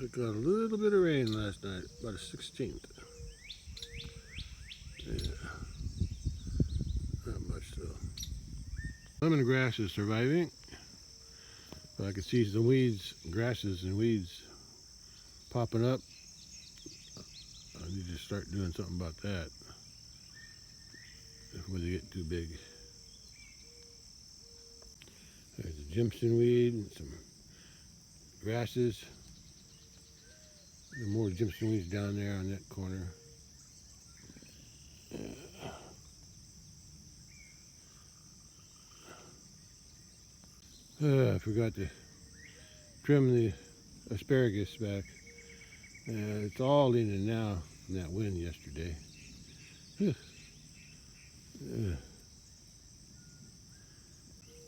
It got a little bit of rain last night, about a 16th. Yeah, not much though. Lemongrass is surviving. But I can see some weeds, grasses and weeds popping up. I need to start doing something about that before they get too big. There's a Jimson weed and some grasses. There are more Jimson weeds down there on that corner. I forgot to trim the asparagus back. It's all leaning now from that wind yesterday.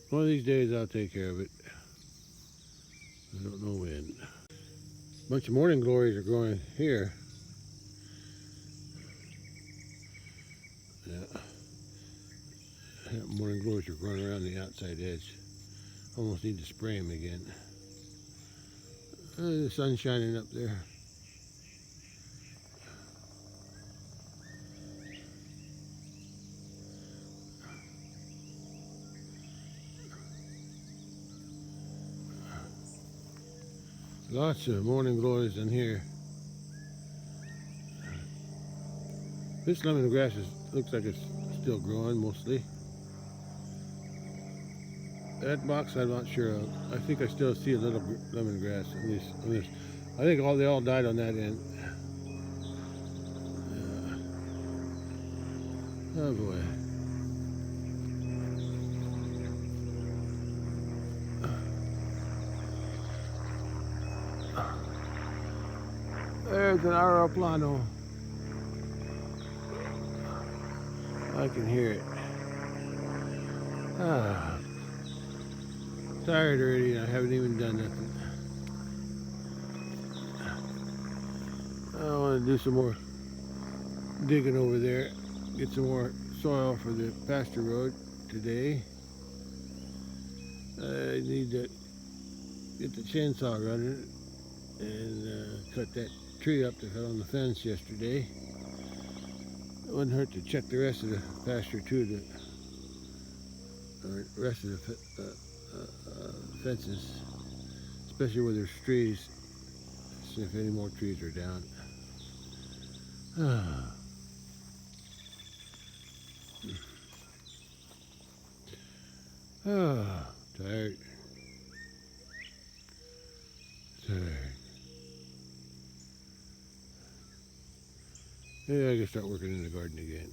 One of these days I'll take care of it. I don't know when. A bunch of morning glories are growing here. Yeah. Morning glories are growing around the outside edge. Almost need to spray them again. The sun's shining up there. Lots of morning glories in here. This lemongrass looks like it's still growing mostly. That box I'm not sure of. I think I still see a little lemongrass at least on this. I think they all died on that end. Oh boy. There's an aeroplano. I can hear it. Tired already. I haven't even done nothing. I want to do some more digging over there. Get some more soil for the pasture road today. I need to get the chainsaw running and cut that tree up that fell on the fence yesterday. It wouldn't hurt to check the rest of the pasture too, the rest of the fences, especially where there's trees. See if any more trees are down. Tired. Yeah, I can start working in the garden again.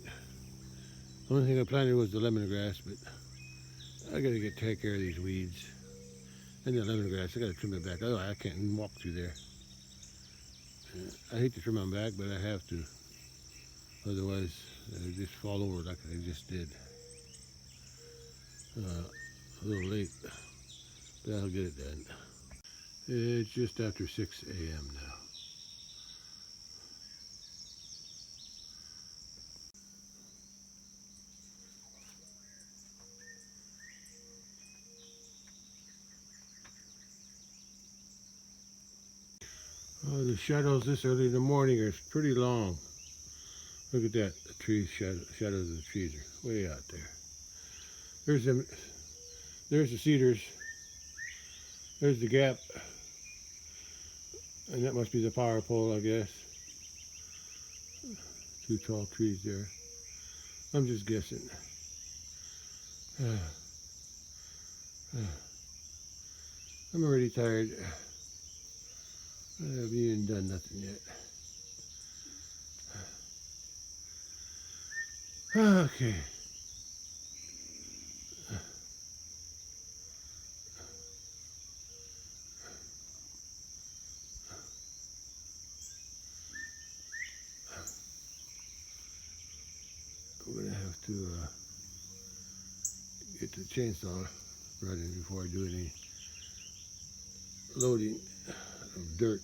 The only thing I planted was the lemongrass, but I gotta take care of these weeds. And the lemongrass, I gotta trim it back. Oh, I can't even walk through there. I hate to trim them back, but I have to. Otherwise, they just fall over like I just did. A little late, but I'll get it done. It's just after 6 a.m. now. Oh, the shadows this early in the morning are pretty long. Look at that, the trees, shadows of the trees are way out there. There's the cedars. There's the gap. And that must be the power pole, I guess. Two tall trees there. I'm just guessing. I'm already tired. I haven't even done nothing yet. Okay. I'm gonna have to get the chainsaw running before I do any loading of dirt.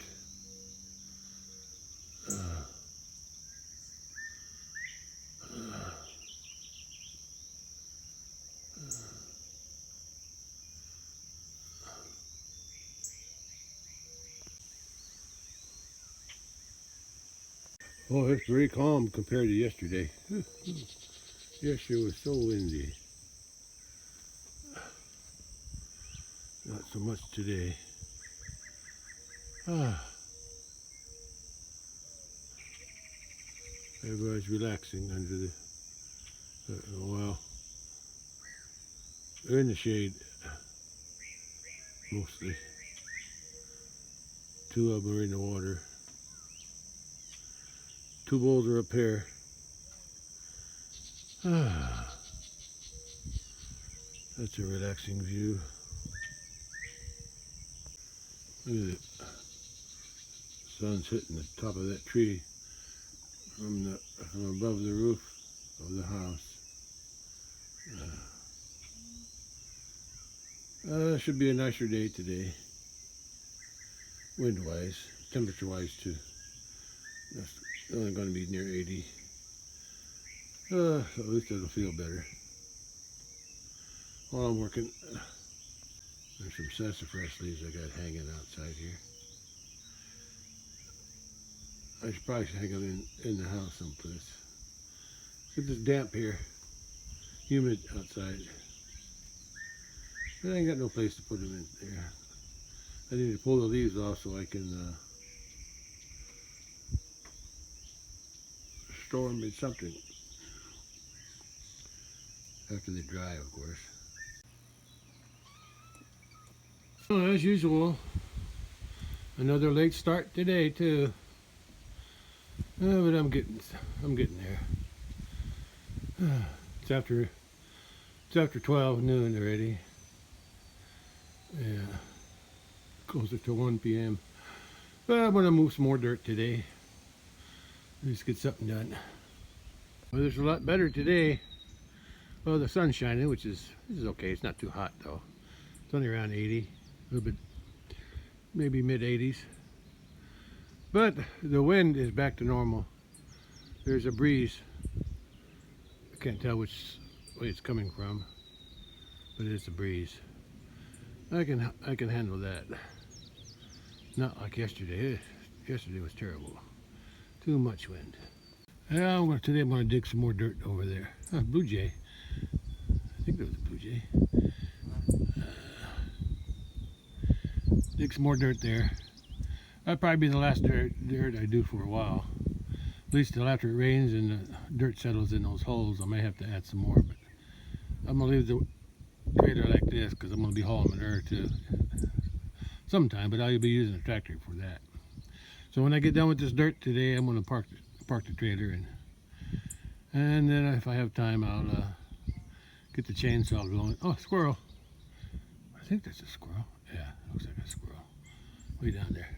Oh, it's very calm compared to yesterday. Yesterday was so windy. Not so much today. Everybody's relaxing under the, well, they're in the shade, mostly. Two of them are in the water. Two bulls are up here. That's a relaxing view. Look at it. Sun's hitting the top of that tree from above the roof of the house. Should be a nicer day today. Wind-wise, temperature-wise too. That's only going to be near 80. So at least it'll feel better. While I'm working, there's some sassafras leaves I got hanging outside here. I should probably hang them in the house someplace. It's just damp here, humid outside. But I ain't got no place to put them in there. I need to pull the leaves off so I can store them in something. After they dry, of course. Well, as usual, another late start today too. But I'm getting there. It's after 12 noon already. Yeah, closer to 1 p.m. But I'm gonna move some more dirt today. Just get something done. Well, there's a lot better today. Well, the sun's shining, which is okay. It's not too hot though. It's only around 80, a little bit, maybe mid 80s. But the wind is back to normal. There's a breeze. I can't tell which way it's coming from, but it's a breeze. I can handle that. Not like yesterday. Yesterday was terrible. Too much wind. Yeah, today I'm going to dig some more dirt over there. Blue jay. I think there was a blue jay. Dig some more dirt there. That'll probably be the last dirt I do for a while. At least till after it rains and the dirt settles in those holes. I may have to add some more, but I'm going to leave the trailer like this because I'm going to be hauling manure too sometime, but I'll be using a tractor for that. So when I get done with this dirt today, I'm going to park the trailer and then if I have time, I'll get the chainsaw going. Oh, squirrel! I think that's a squirrel. Yeah, looks like a squirrel way down there.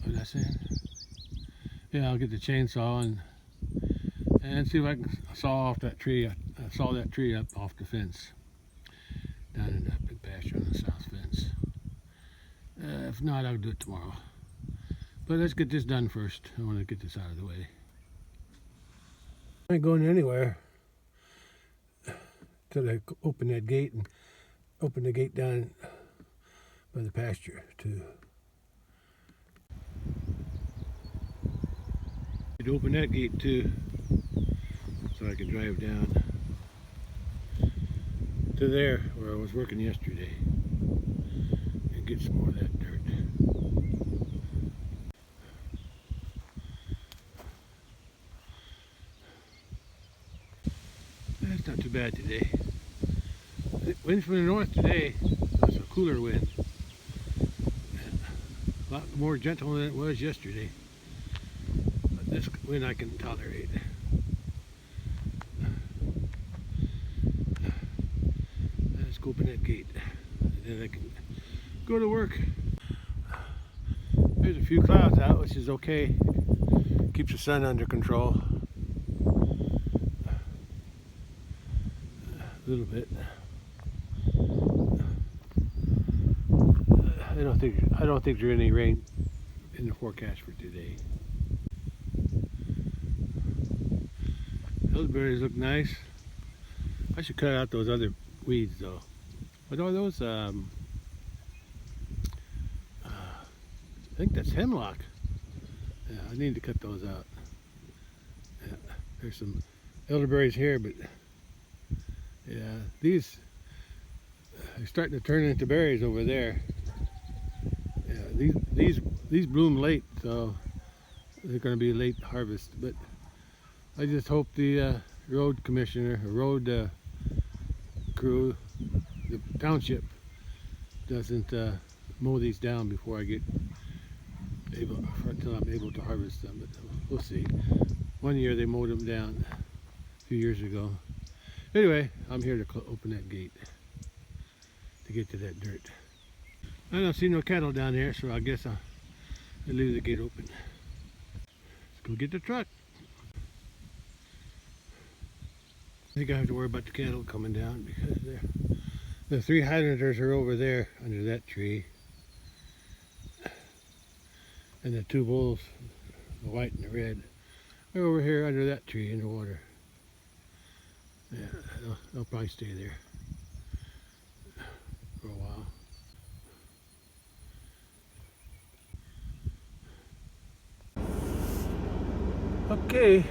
What was I saying? Yeah, I'll get the chainsaw and see if I can saw off that tree. I saw that tree up off the fence down in that big pasture on the south fence. If not, I'll do it tomorrow. But let's get this done first. I want to get this out of the way. I ain't going anywhere till I open that gate and open the gate down by the pasture too. I'd open that gate too, so I can drive down to there where I was working yesterday and get some more of that dirt. That's not too bad today. Wind from the north today. It's a cooler wind. A lot more gentle than it was yesterday. But this wind I can tolerate. Let's go open that gate. And then I can go to work. There's a few clouds out, which is okay. Keeps the sun under control. A little bit. I don't think there's any rain in the forecast for today. Those berries look nice. I should cut out those other weeds though. But are those I think that's hemlock. Yeah, I need to cut those out. Yeah, there's some elderberries here, but yeah, these are starting to turn into berries over there. Yeah, these bloom late, so they're going to be a late harvest. But I just hope the road commissioner, road crew, the township doesn't mow these down before I get until I'm able to harvest them. But we'll see. One year they mowed them down a few years ago. Anyway, I'm here to open that gate to get to that dirt. I don't see no cattle down here, so I guess I'll leave the gate open. Let's go get the truck. I think I have to worry about the cattle coming down because the 3 Highlanders are over there under that tree. And the 2 bulls, the white and the red, are over here under that tree in the water. Yeah, they'll probably stay there for a while. Okay,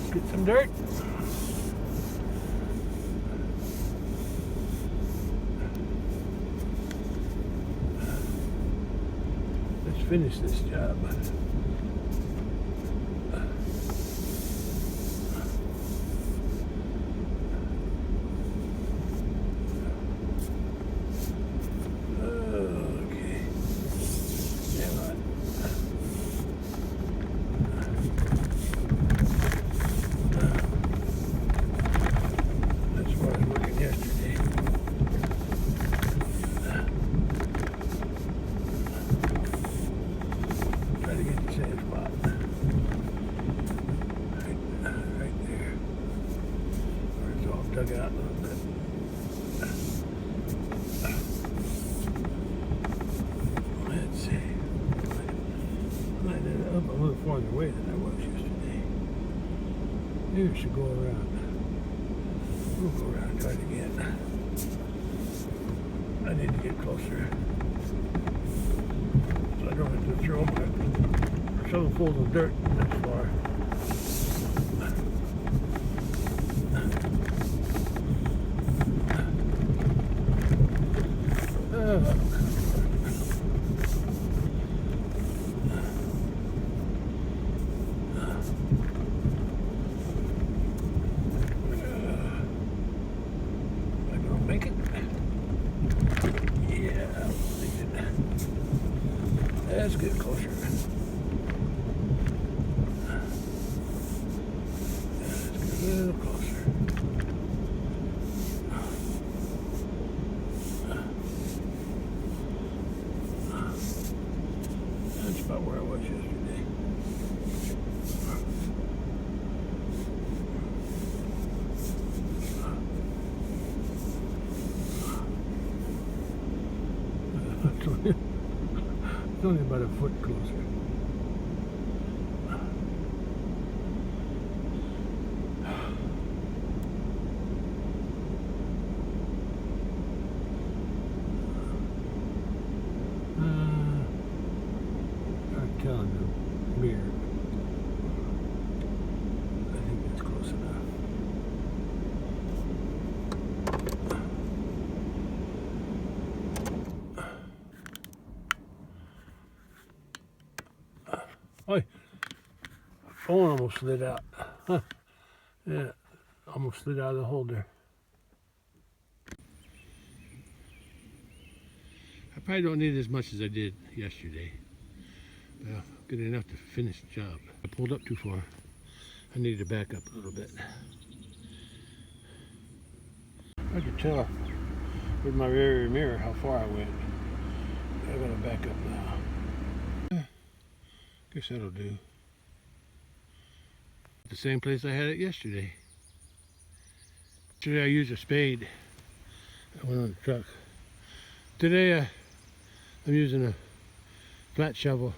let's get some dirt. Let's finish this job. Dug out a little bit. Let's see. I ended up a little farther away than I was yesterday. Maybe we should go around. We'll go around and try it again. I need to get closer. So I don't have to throw my shovelfuls of dirt that far. Let's get closer. Let's get a little closer. That's about where I was yesterday. It's only about a foot closer. I'm telling the mirror. I think that's close enough. Oh, phone almost slid out. Huh. Yeah, almost slid out of the holder. I probably don't need as much as I did yesterday. Well, good enough to finish the job. I pulled up too far. I needed to back up a little bit. I could tell with my rear mirror how far I went. I gotta back up now. Guess that'll do. The same place I had it yesterday. Yesterday I used a spade. I went on the truck. Today I'm using a flat shovel.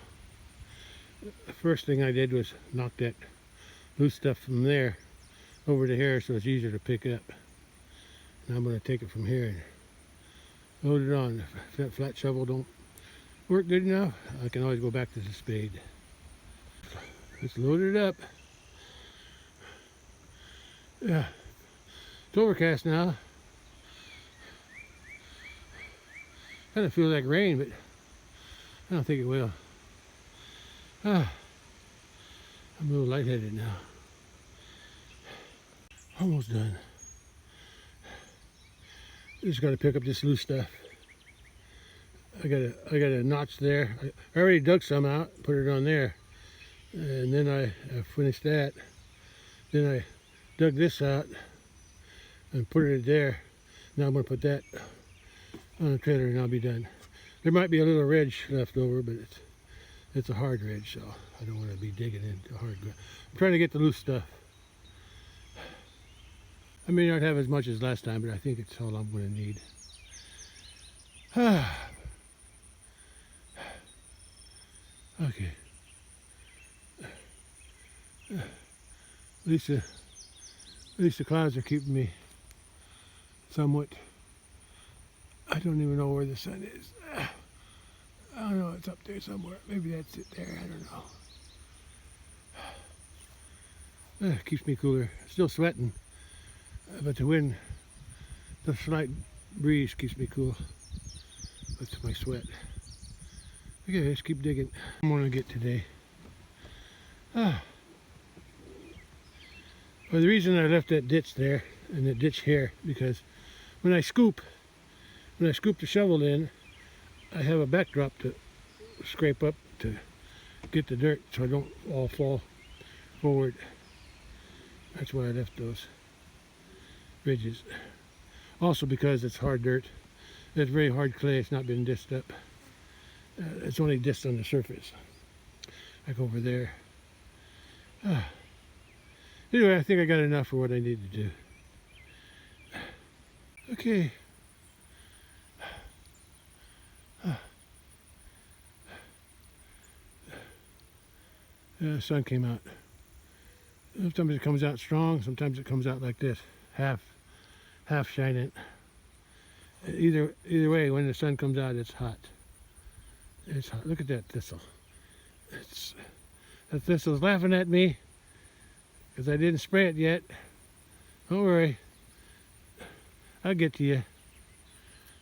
The first thing I did was knock that loose stuff from there over to here so it's easier to pick up. Now I'm going to take it from here and load it on. That flat shovel don't work good enough, I can always go back to the spade. Let's load it up. Yeah, it's overcast now. Kind of feels like rain, but I don't think it will. I'm a little lightheaded now. Almost done. Just got to pick up this loose stuff. I got a notch there. I already dug some out, put it on there, and then I finished that. Then I dug this out and put it there. Now I'm going to put that on the trailer and I'll be done. There might be a little ridge left over, but it's a hard ridge, so I don't want to be digging into hard ground. I'm trying to get the loose stuff. I may not have as much as last time, but I think it's all I'm going to need. Okay. At least the clouds are keeping me somewhat. I don't even know where the sun is. I don't know, it's up there somewhere. Maybe that's it there, I don't know. Keeps me cooler. Still sweating, but the wind, the slight breeze keeps me cool. That's my sweat. Okay, let's keep digging. I'm gonna get today. Well, the reason I left that ditch there and the ditch here, because when I scoop the shovel in, I have a backdrop to scrape up to get the dirt so I don't all fall forward. That's why I left those ridges. Also because it's hard dirt. It's very hard clay. It's not been dished up. It's only dished on the surface. Like over there. Anyway, I think I got enough for what I need to do. Okay. The sun came out. Sometimes it comes out strong, sometimes it comes out like this, half shining. Either way, when the sun comes out, it's hot. It's hot. Look at that thistle. That thistle's laughing at me because I didn't spray it yet. Don't worry, I'll get to you.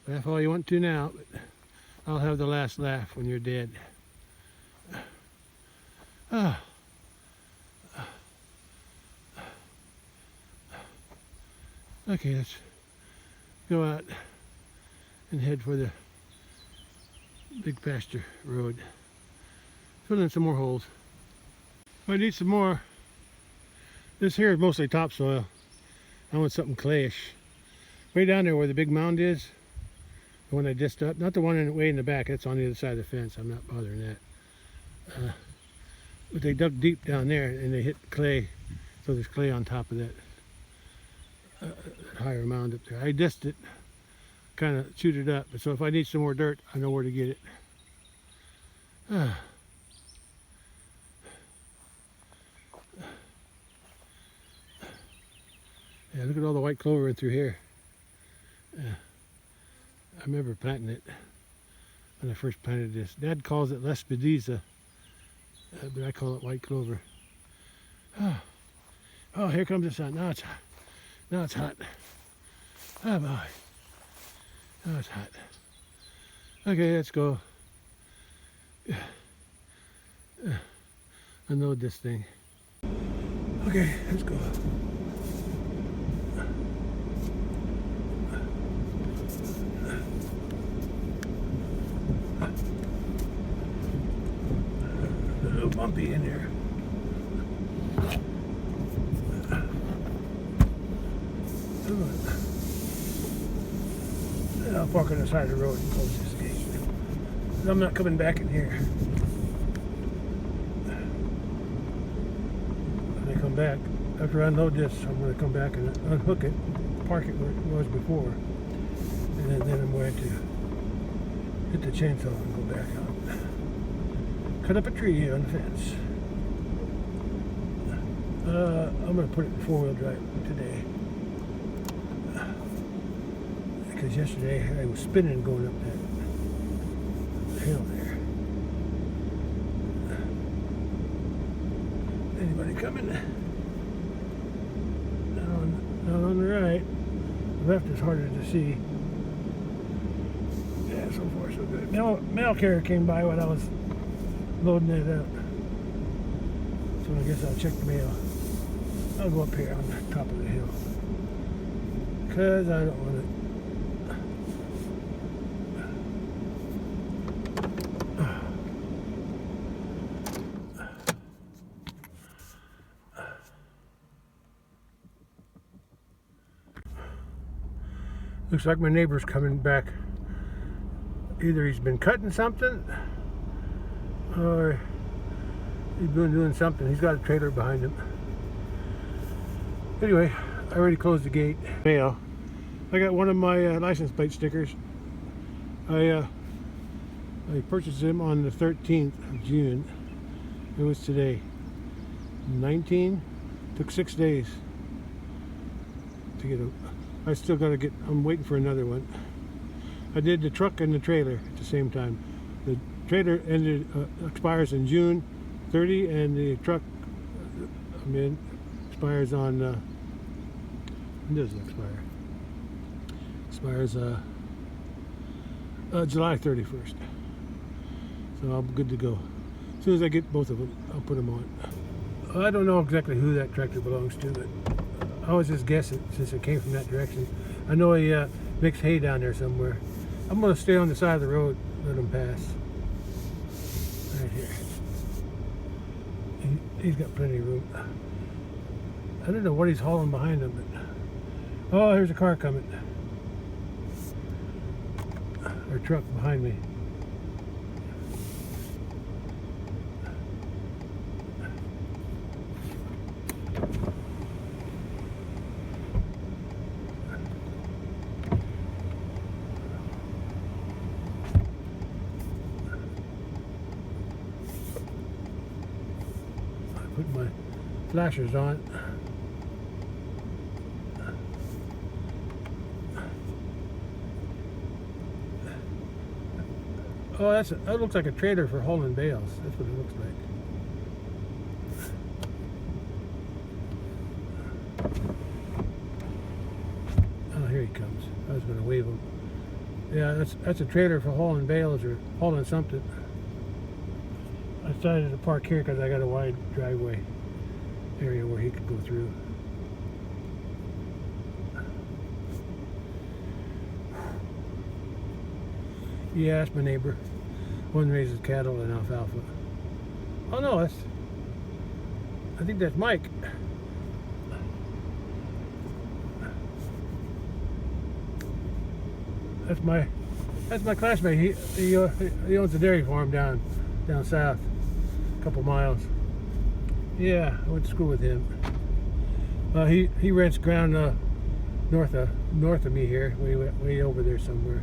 Laugh all you want to now, but I'll have the last laugh when you're dead. Okay, let's go out and head for the big pasture road. Fill in some more holes. I need some more. This here is mostly topsoil. I want something clayish. Way down there where the big mound is, the one I dished up, not the one way in the back, that's on the other side of the fence. I'm not bothering that. But they dug deep down there and they hit clay, so there's clay on top of that higher mound up there. I dished it, kind of chewed it up, so if I need some more dirt, I know where to get it. Yeah, look at all the white clover in through here. I remember planting it when I first planted this. Dad calls it Lespedeza, but I call it white clover. Oh, here comes the sun. Now it's hot. Now it's hot. Oh boy. Now it's hot. Okay, let's go. Unload this thing. Okay, let's go. A little bumpy in there. I'll park on the side of the road and close this gate. I'm not coming back in here. When I come back, after I unload this, I'm going to come back and unhook it, park it where it was before, and then I'm going to hit the chainsaw and go back out. Cut up a tree on the fence. I'm going to put it in four-wheel drive today. Because yesterday I was spinning going up that hill there. coming. Not on the right. The left is harder to see. Yeah, so far so good. Mail carrier came by when I was loading it up. So I guess I'll check the mail. I'll go up here on the top of the hill. Because I don't want it. Looks like my neighbor's coming back. Either he's been cutting something or he's been doing something. He's got a trailer behind him. Anyway, I already closed the gate. Mail. I got one of my license plate stickers. I purchased them on the 13th of June. It was today. 19. Took 6 days to get them. I still got to get, I'm waiting for another one. I did the truck and the trailer at the same time. The trailer expires in June 30, and the truck expires on, when does it expire? Expires July 31st. So I'm good to go. As soon as I get both of them, I'll put them on. I don't know exactly who that tractor belongs to, but I was just guessing since it came from that direction. I know he makes hay down there somewhere. I'm going to stay on the side of the road, let him pass. Right here. He's got plenty of room. I don't know what he's hauling behind him, but... Oh, here's a car coming. Or truck behind me. Put my flashers on. Oh, that looks like a trailer for hauling bales. That's what it looks like. Oh, here he comes. I was going to wave him. Yeah, that's a trailer for hauling bales or hauling something. I decided to park here because I got a wide driveway area where he could go through. Yeah, that's my neighbor. One raises cattle and alfalfa. Oh no, I think that's Mike. That's my classmate. He owns a dairy farm down south, a couple miles. Yeah, I went to school with him. He rents ground north of me here, way over there somewhere,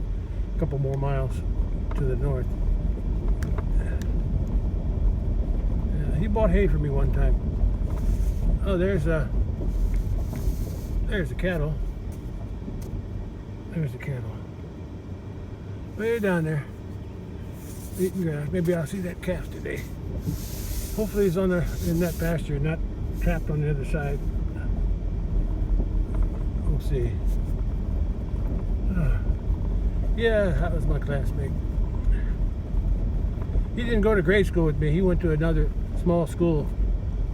a couple more miles to the north. Yeah, he bought hay for me one time. Oh, there's the cattle. There's the cattle. Way down there. Eating grass. Maybe I'll see that calf today. Hopefully he's in that pasture, not trapped on the other side. We'll see. Yeah, that was my classmate. He didn't go to grade school with me. He went to another small school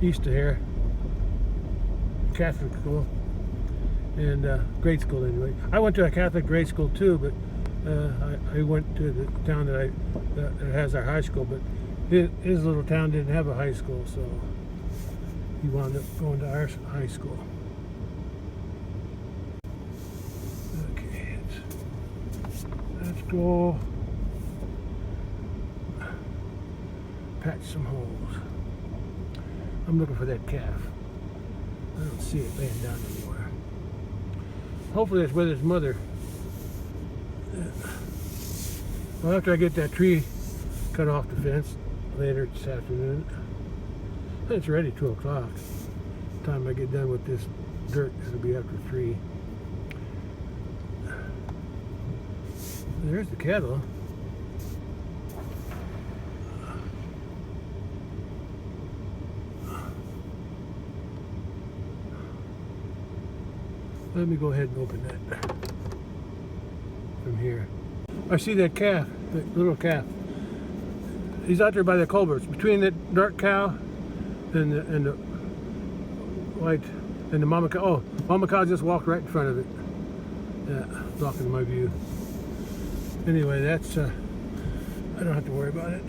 east of here, Catholic school, and grade school anyway. I went to a Catholic grade school too, but I went to the town that has our high school, but his little town didn't have a high school, so he wound up going to our high school. Okay, let's go patch some holes. I'm looking for that calf. I don't see it laying down anywhere. Hopefully it's with his mother. Well, after I get that tree cut off the fence later this afternoon, it's already 2 o'clock. By the time I get done with this dirt, it'll be after 3. There's the cattle. Let me go ahead and open that from here. I see that calf, that little calf. He's out there by the culverts, between the dark cow and the white and the mama cow. Oh, mama cow just walked right in front of it. Yeah, blocking my view. Anyway, that's I don't have to worry about it.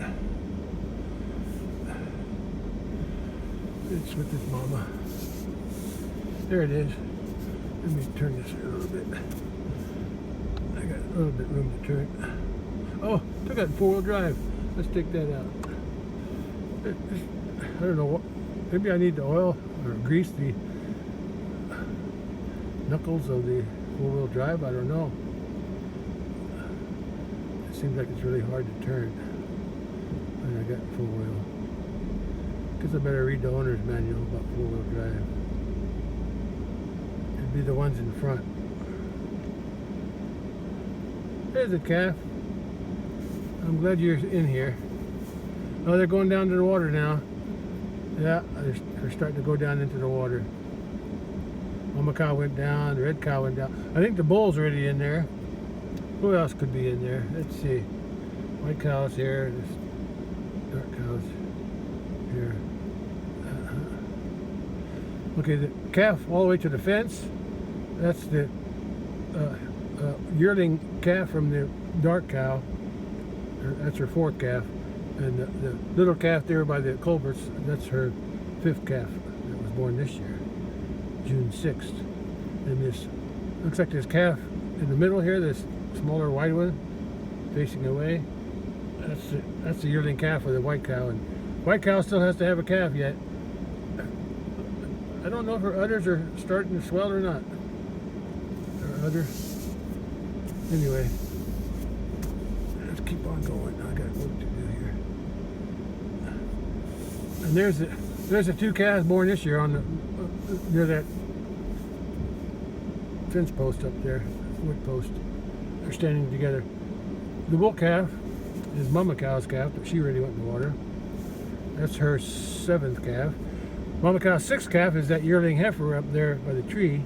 It's with this mama. There it is. Let me turn this a little bit. I got a little bit room to turn. Oh, I got 4-wheel drive. Let's take that out. I don't know what. Maybe I need to oil or grease the knuckles of the 4-wheel drive. I don't know. It seems like it's really hard to turn when I got 4-wheel. Guess I better read the owner's manual about 4-wheel drive. It'd be the ones in front. There's a calf. I'm glad you're in here. Oh, they're going down to the water now. Yeah, they're starting to go down into the water. Mama cow went down, the red cow went down. I think the bull's already in there. Who else could be in there? Let's see. White cow's here. This dark cow's here. Okay, the calf all the way to the fence. That's the yearling calf from the dark cow. That's her 4th calf. And the little calf there by the culverts, that's her 5th calf that was born this year, June 6th. And this, looks like this calf in the middle here, this smaller white one, facing away, that's the yearling calf of the white cow. And white cow still has to have a calf yet. I don't know if her udders are starting to swell or not. Her udder. Anyway, let's keep on going. I got work to do here. And there's the 2 calves born this year on the near that fence post up there, wood post. They're standing together. The bull calf is mama cow's calf, but she already went in the water. That's her 7th calf. Mama cow's 6th calf is that yearling heifer up there by the tree,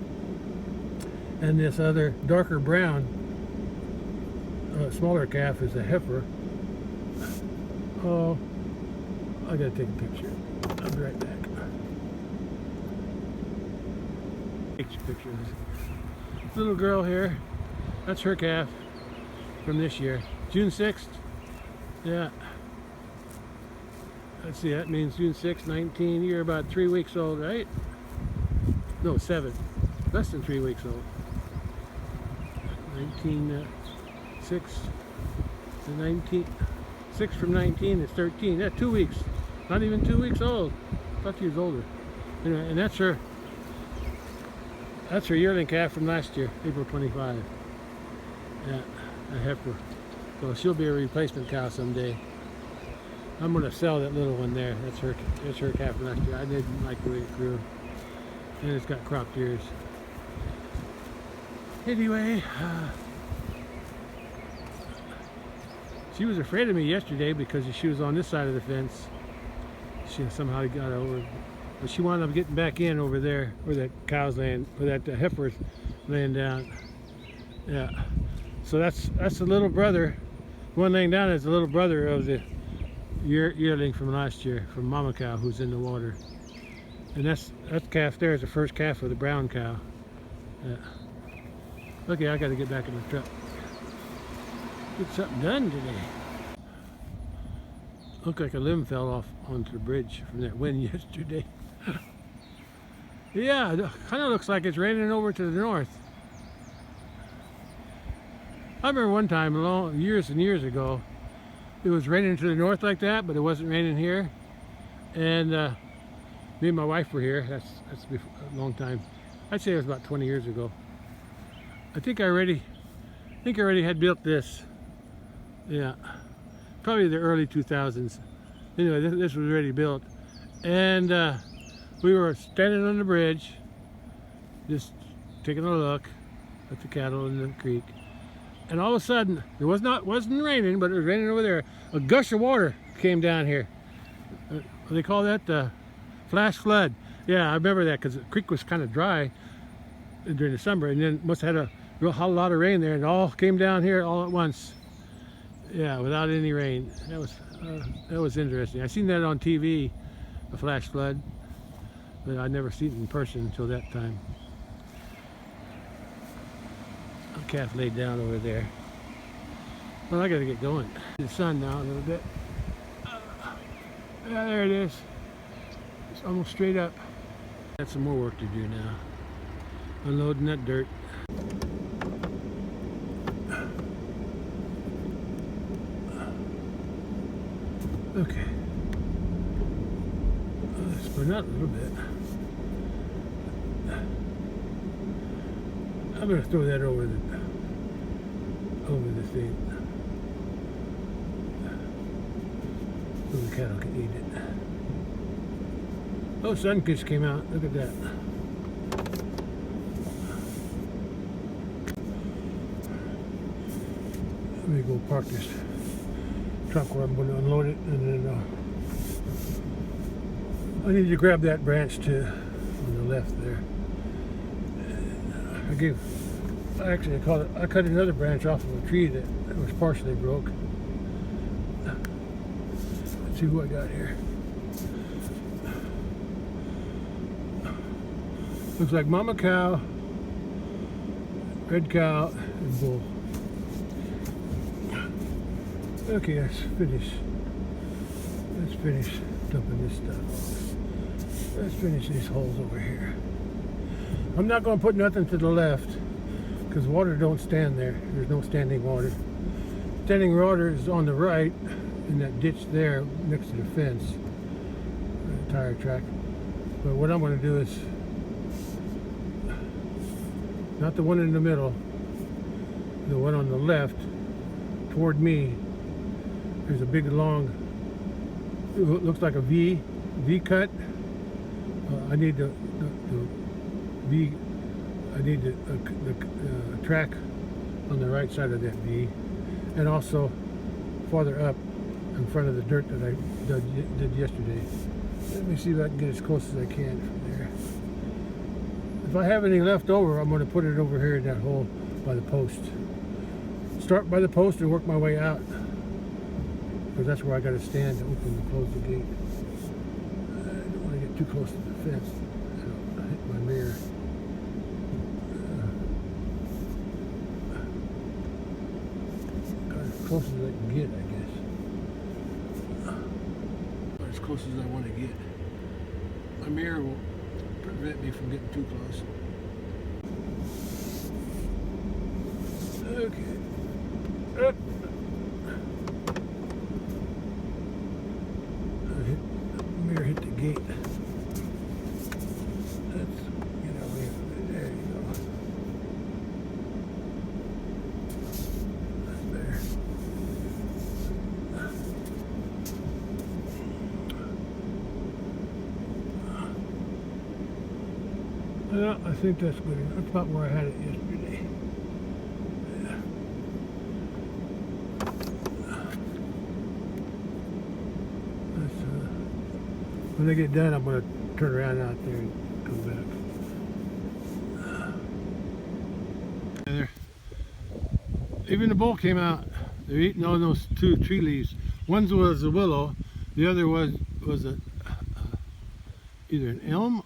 and this other darker brown smaller calf is a heifer. Oh, I gotta take a picture. I'll be right back. Take your picture of this little girl here. That's her calf from this year, June 6th. Yeah. Let's see, that means June 6th, 19. You're about 3 weeks old, right? No, 7. Less than 3 weeks old. 6 to 19. 6 from 19 is 13. Yeah, 2 weeks. Not even 2 weeks old. I thought she was older. Anyway, and that's her yearling calf from last year, April 25. Yeah, a heifer. So she'll be a replacement cow someday. I'm gonna sell that little one there. That's her calf from last year. I didn't like the way it grew. And it's got cropped ears. Anyway, she was afraid of me yesterday because she was on this side of the fence. She somehow got over, but she wound up getting back in over there where that cow's laying, where that heifer's laying down. Yeah. So that's the little brother. The one laying down is the little brother of the yearling from last year, from mama cow, who's in the water. And that calf there is the first calf of the brown cow. Yeah. Okay, I got to get back in the truck. Get something done today. Looked like a limb fell off onto the bridge from that wind yesterday. Yeah, it kind of looks like it's raining over to the north. I remember one time, years and years ago, it was raining to the north like that, but it wasn't raining here. And me and my wife were here. That's before, a long time. I'd say it was about 20 years ago. I think I already had built this. Yeah, probably the early 2000s. Anyway, this was already built, and we were standing on the bridge, just taking a look at the cattle in the creek. And all of a sudden, it wasn't raining, but it was raining over there. A gush of water came down here. They call that flash flood. Yeah, I remember that because the creek was kind of dry. during the summer, and then must have had a real whole lot of rain there, and it all came down here all at once. Yeah, without any rain. That was interesting. I seen that on TV, a flash flood, but I'd never seen it in person until that time. A calf laid down over there. Well, I gotta get going. The sun now a little bit. Yeah, there it is. It's almost straight up. Got some more work to do now. Unloading that dirt. Okay. Let's burn out a little bit. I'm gonna throw that over the thing. So the cattle can eat it. Oh, sun just came out. Look at that. Let me go park this truck where I'm going to unload it, and then I need to grab that branch too on the left there. I cut another branch off of a tree that was partially broke. Let's see who I got here. Looks like mama cow, red cow, and bull. Okay, let's finish dumping this stuff off. Let's finish these holes over here. I'm not going to put nothing to the left because water don't stand there. There's no standing water. Standing water is on the right in that ditch there next to the fence, the tire track. But what I'm going to do is, not the one in the middle, the one on the left toward me. There's a big long, it looks like a V cut. I need the V, I need the track on the right side of that V, and also farther up in front of the dirt that I did yesterday. Let me see if I can get as close as I can from there. If I have any left over, I'm going to put it over here in that hole by the post. Start by the post and work my way out, because that's where I got to stand to open and close the gate. I don't want to get too close to the fence. I'll hit my mirror. As close as I can get, I guess. As close as I want to get. My mirror will prevent me from getting too close. Okay. Up. Mirror hit the gate. Let's get away from it. There you go. That's better. Yeah, I think that's good. That's about where I had it yesterday. Yeah. When I get done, I'm going to turn around out there and come back. There. Even the bull came out. They're eating on those two tree leaves. One was a willow, the other was either an elm.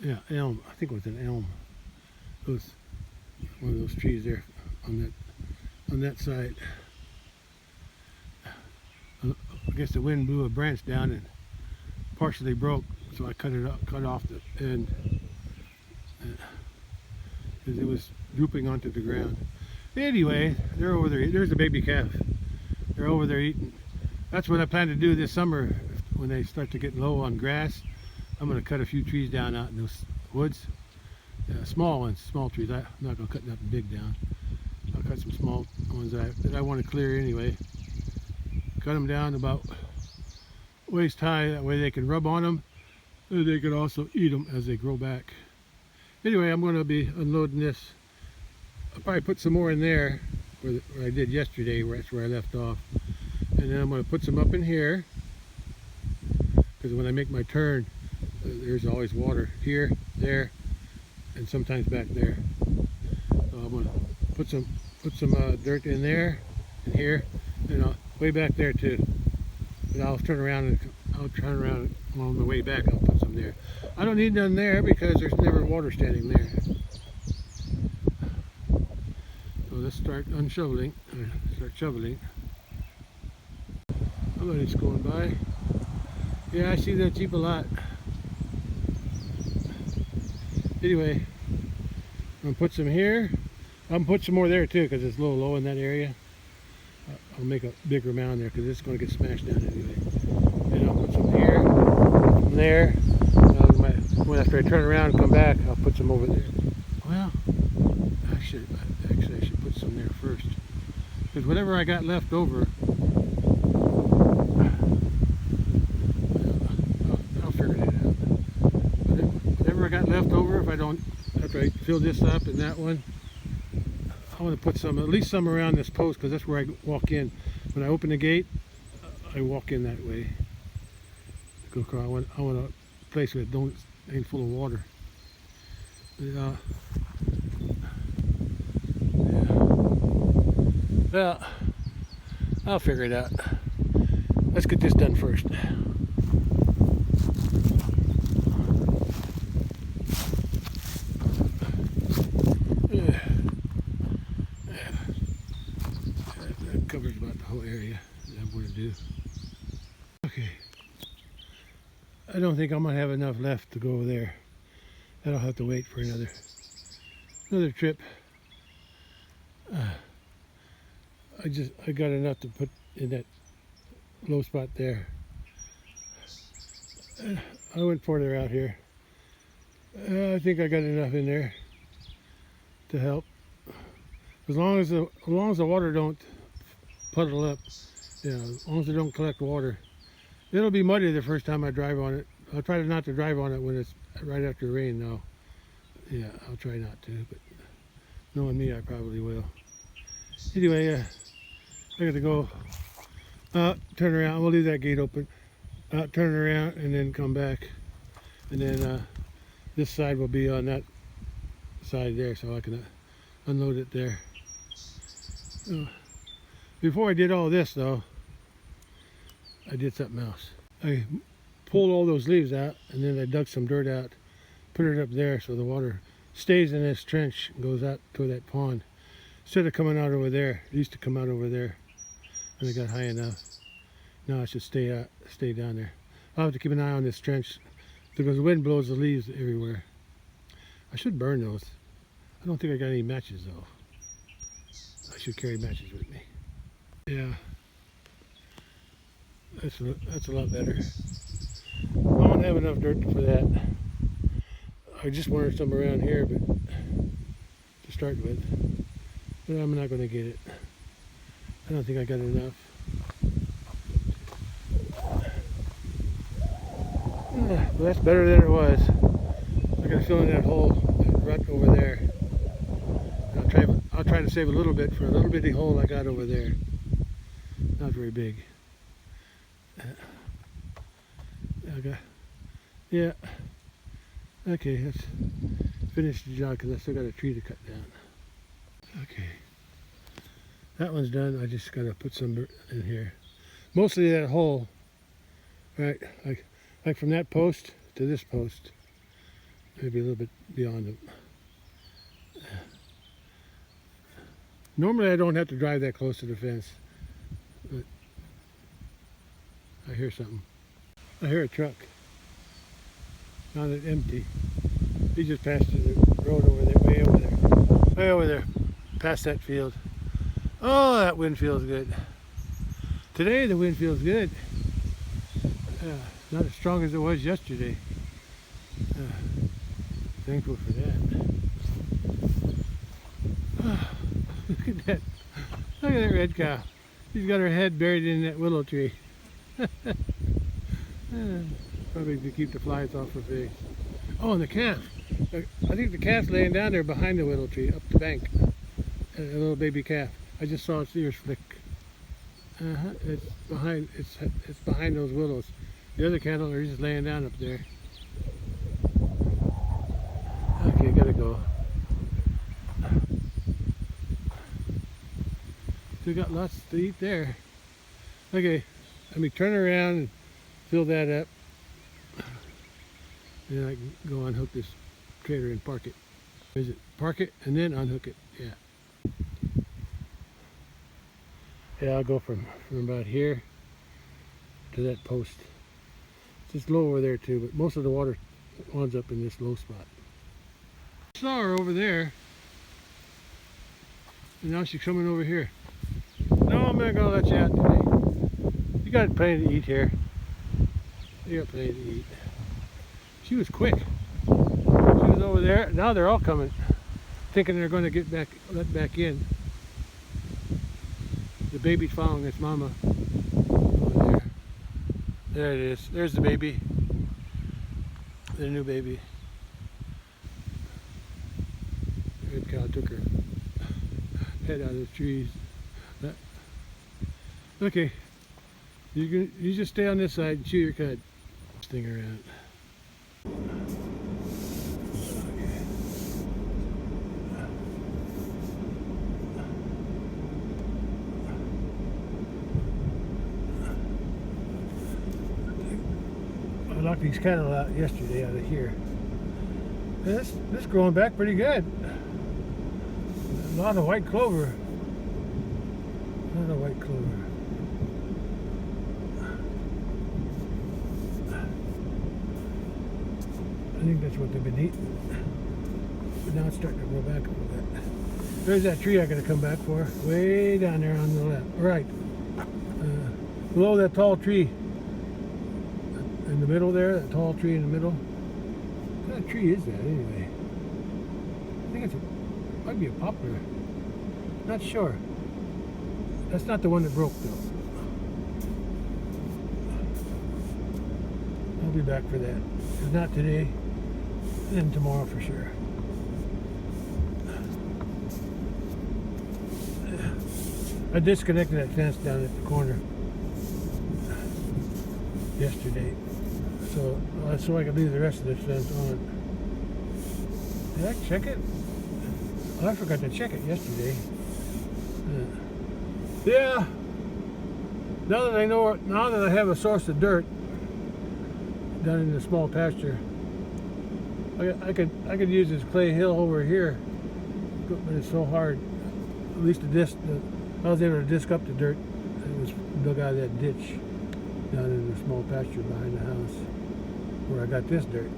Yeah, elm. I think it was an elm. It was one of those trees there on that side. I guess the wind blew a branch down and partially broke, so I cut off the end because it was drooping onto the ground. Anyway, they're over there. There's a baby calf. They're over there eating. That's what I plan to do this summer when they start to get low on grass. I'm going to cut a few trees down out in those woods. Small ones, small trees. I'm not going to cut nothing big down. I'll cut some small ones that I want to clear anyway. Cut them down about waist high, that way they can rub on them, and they can also eat them as they grow back. Anyway, I'm going to be unloading this. I'll probably put some more in there where I did yesterday, that's where I left off. And then I'm going to put some up in here, because when I make my turn, there's always water here, there, and sometimes back there. So I'm gonna put some dirt in there and here, and way back there too. But I'll turn around on the way back. I'll put some there. I don't need none there because there's never water standing there. So let's start unshoveling. Start shoveling. Somebody's going by. Yeah, I see that Jeep a lot. Anyway, I'm gonna put some here. I'm gonna put some more there too because it's a little low in that area. I'll make a bigger mound there because it's going to get smashed down anyway. And I'll put some here, some there. After I turn around and come back, I'll put some over there. Well, actually I should put some there first. Because whatever I got left over, I'll figure it out. Whatever I got left over, after I fill this up and that one, I want to put some, at least some around this post because that's where I walk in. When I open the gate, I walk in that way. Go across. I want a place where it ain't full of water. But, yeah. Well, I'll figure it out. Let's get this done first. Covers about the whole area that I'm going to do. Okay. I don't think I'm going to have enough left to go over there. I'll have to wait for another trip. I got enough to put in that low spot there. I went further out here. I think I got enough in there to help. As long as the water don't puddle up, as long as it don't collect water. It'll be muddy the first time I drive on it. I'll try not to drive on it when it's right after rain though. Yeah, I'll try not to, but knowing me, I probably will. Anyway, I got to go turn around. We'll leave that gate open. Turn around and then come back. And then this side will be on that side there, so I can unload it there. Before I did all this though, I did something else. I pulled all those leaves out and then I dug some dirt out, put it up there so the water stays in this trench and goes out to that pond. Instead of coming out over there, it used to come out over there when it got high enough. Now it should stay down there. I'll have to keep an eye on this trench because the wind blows the leaves everywhere. I should burn those. I don't think I got any matches though. I should carry matches with me. Yeah, that's a lot better. I don't have enough dirt for that. I just wanted some around here, but to start with, but I'm not going to get it. I don't think I got enough. Well, that's better than it was. I got to fill in that hole, that rut over there. I'll try to save a little bit for a little bitty hole I got over there. Not very big. Yeah. Okay, let's finish the job because I still got a tree to cut down. Okay. That one's done. I just got to put some dirt in here. Mostly that hole, right? Like from that post to this post. Maybe a little bit beyond it. Normally I don't have to drive that close to the fence. But I hear something. I hear a truck. Found it empty. He just passed the road over there, way over there. Way over there. Past that field. Oh, that wind feels good. Today the wind feels good. Not as strong as it was yesterday. Thankful for that. Look at that. Look at that red cow. She's got her head buried in that willow tree. Probably to keep the flies off her face. Oh, and the calf. I think the calf's laying down there behind the willow tree, up the bank. A little baby calf. I just saw its ears flick. It's behind those willows. The other cattle are just laying down up there. Okay, gotta go. Still got lots to eat there. Okay, let me turn around and fill that up. Then I can go unhook this trailer and park it. Is it park it and then unhook it? Yeah. Yeah, I'll go from about here to that post. It's just low over there too, but most of the water winds up in this low spot. I saw her over there, and now she's coming over here. No, I'm not gonna let you out today. You got plenty to eat here. You got plenty to eat. She was quick. She was over there. Now they're all coming, thinking they're going to get back, let back in. The baby's following its mama over there. There it is. There's the baby. The new baby. The red cow took her head out of the trees. Okay, you just stay on this side and chew your cud. Sting around. I knocked these cattle out yesterday out of here. This growing back pretty good. A lot of white clover. A lot of white clover. I think that's what they've been eating. But now it's starting to grow back a little bit. There's that tree I gotta come back for. Way down there on the left. Right. Below that tall tree. In the middle there, that tall tree in the middle. What kind of tree is that anyway? I think might be a poplar. Not sure. That's not the one that broke though. I'll be back for that. If not today, then tomorrow for sure. I disconnected that fence down at the corner yesterday, so I could leave the rest of this fence on. Did I check it? Oh, I forgot to check it yesterday. Yeah. Now that I have a source of dirt down in the small pasture, I could use this clay hill over here, but it's so hard. At least I was able to disc up the dirt that was dug out of that ditch down in the small pasture behind the house where I got this dirt.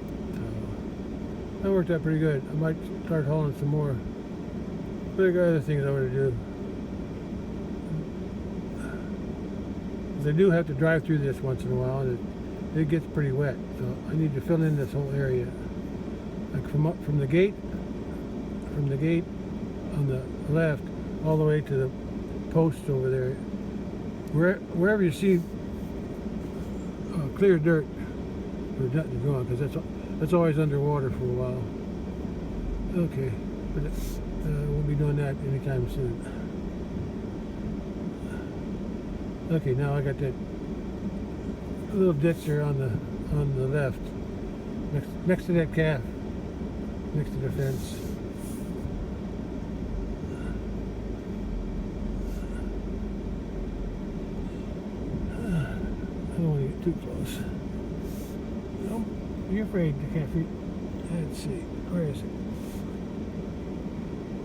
That worked out pretty good. I might start hauling some more. But I got other things I want to do. I do have to drive through this once in a while, and it gets pretty wet. So I need to fill in this whole area, like from the gate on the left, all the way to the post over there. Wherever you see clear dirt, there's nothing going, because that's always underwater for a while. Okay, but we'll be doing that anytime soon. Okay, now I got that little ditch there on the left, next to that calf, next to the fence. I don't want to get too close. No, you're afraid the calf. Let's see, where is it?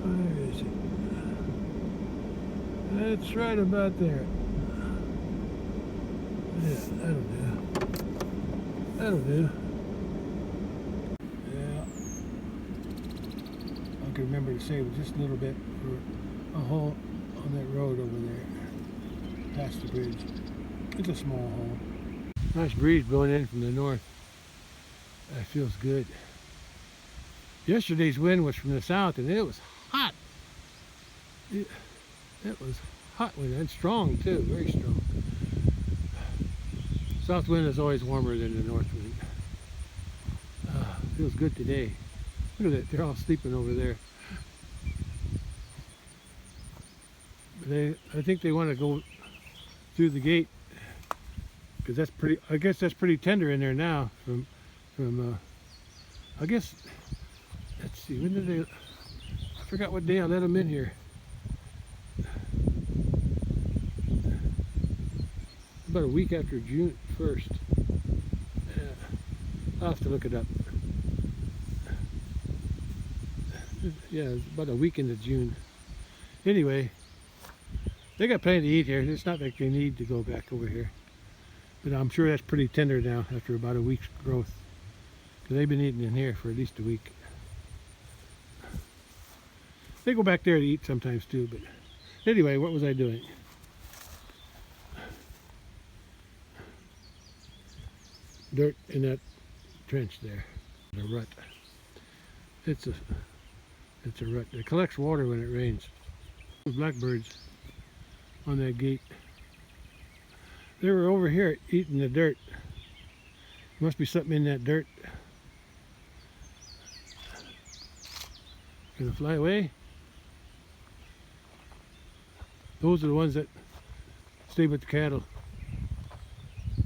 Where is it? It's right about there. Yeah, that'll do. That'll do. Yeah. I can remember to save just a little bit for a hole on that road over there, past the bridge. It's a small hole. Nice breeze blowing in from the north. That feels good. Yesterday's wind was from the south, and it was hot. It was hot wind, and strong too, very strong. South wind is always warmer than the north wind. Feels good today. Look at that, they're all sleeping over there. I think they want to go through the gate, because that's pretty. I guess that's pretty tender in there now. I guess. Let's see. When did they? I forgot what day I let them in here. about a week after June 1st. I'll have to look it up. Yeah, it's about a week into June. Anyway, they got plenty to eat here. It's not like they need to go back over here. But I'm sure that's pretty tender now after about a week's growth. Because they've been eating in here for at least a week. They go back there to eat sometimes too. But anyway, what was I doing? Dirt in that trench there. The rut. It's a rut. It collects water when it rains. Blackbirds on that gate. They were over here eating the dirt. Must be something in that dirt. Gonna fly away. Those are the ones that stay with the cattle.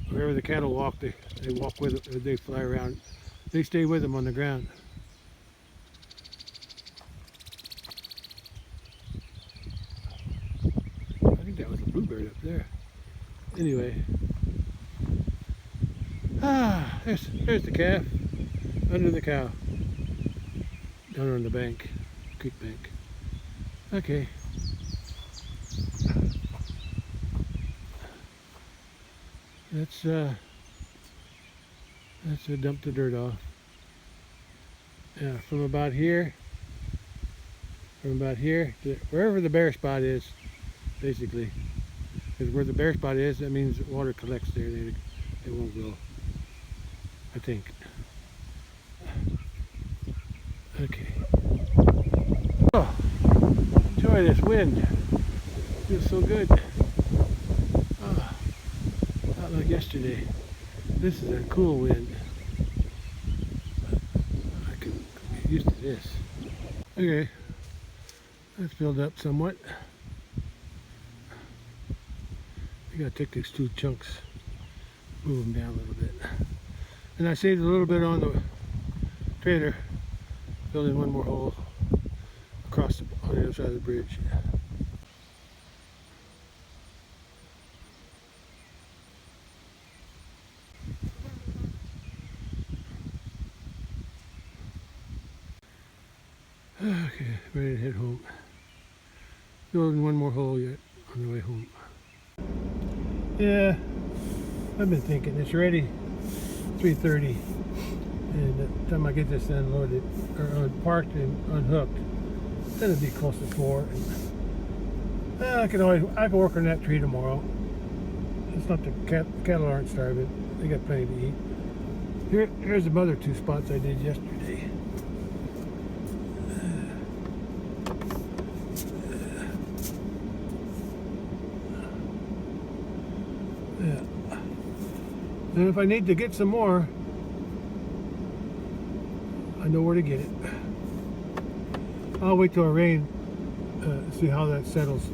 Wherever the cattle walk, they walk with it. They fly around. They stay with them on the ground. I think that was a bluebird up there. Anyway, there's the calf under the cow down on the bank, creek bank. Okay. Let's dump the dirt off. Yeah, from about here to wherever the bare spot is, basically. Because where the bare spot is, that means water collects there. It won't go, I think. Okay. Oh, enjoy this wind. Feels so good. Oh, not like yesterday. This is a cool wind. I can get used to this. Okay, let's build up somewhat. I gotta take these two chunks, move them down a little bit. And I saved a little bit on the trailer, building one more hole across on the other side of the bridge. Okay, ready to head home. Building one more hole yet on the way home. Yeah, I've been thinking it's ready 3:30, and by the time I get this unloaded or parked and unhooked, then it'll be close to 4. And, I can work on that tree tomorrow. It's not the cattle aren't starving; they got plenty to eat. Here's the other 2 spots I did yesterday. Yeah. And if I need to get some more, I know where to get it. I'll wait till it rains, see how that settles.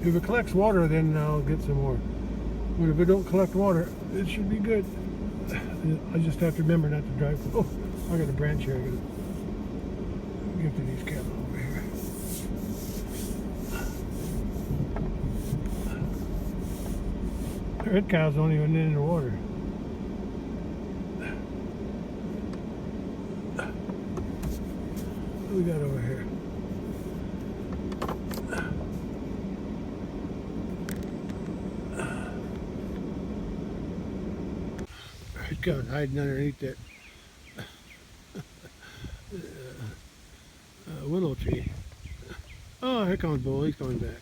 If it collects water, then I'll get some more. But if it don't collect water, it should be good. I just have to remember not to drive. Oh, I got a branch here. I gotta give to these cattle over here. Red cows don't even need in the water. What do we got over here? Red cows hiding underneath that willow tree. Oh, here comes Bull. He's coming back.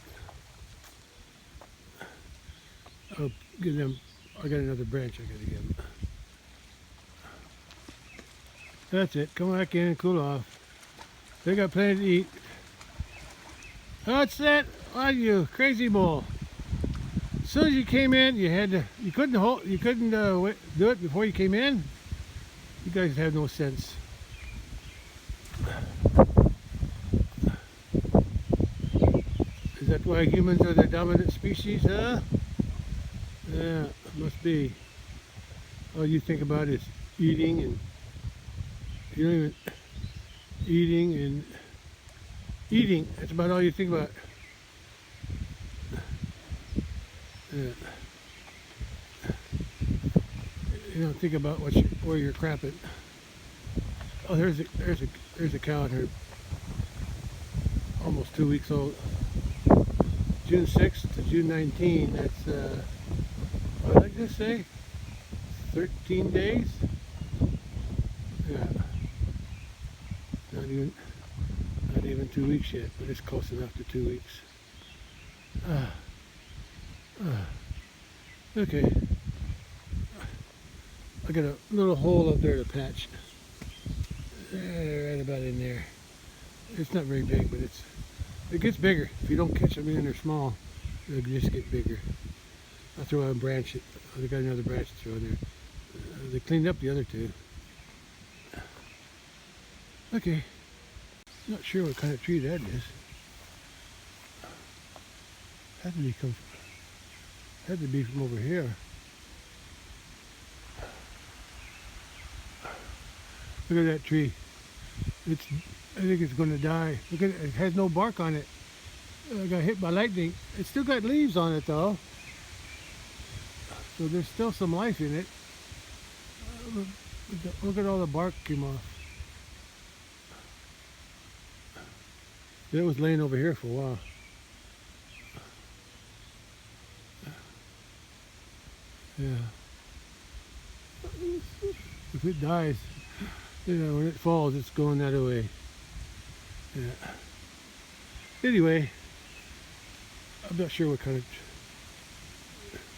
I'll give them. I got another branch I gotta give them. That's it. Come back in and cool off. They got plenty to eat. What's that? What, you crazy bull? As soon as you came in, you couldn't do it before you came in. You guys have no sense. Is that why humans are the dominant species, huh? Yeah, must be. All you think about is eating, and you don't even eating. That's about all you think about. Yeah. You don't think about where you're crapping. Oh, there's a cow in here, almost 2 weeks old. June 6th to June 19. That's what did I just say? 13 days. Yeah, not even 2 weeks yet, but it's close enough to 2 weeks. Okay. I got a little hole up there to patch. Right about in there. It's not very big, but it gets bigger. If you don't catch them in, they're small, they'll just get bigger. I'll throw out a branch. I got another branch to throw in there. They cleaned up the other two. Okay. Not sure what kind of tree that is. Had to be from over here. Look at that tree. I think it's going to die. Look at it. It has no bark on it. I got hit by lightning. It's still got leaves on it though. So there's still some life in it. Look at all the bark came off. It was laying over here for a while. Yeah. If it dies, you know, when it falls, it's going that way. Yeah. Anyway, I'm not sure what kind of.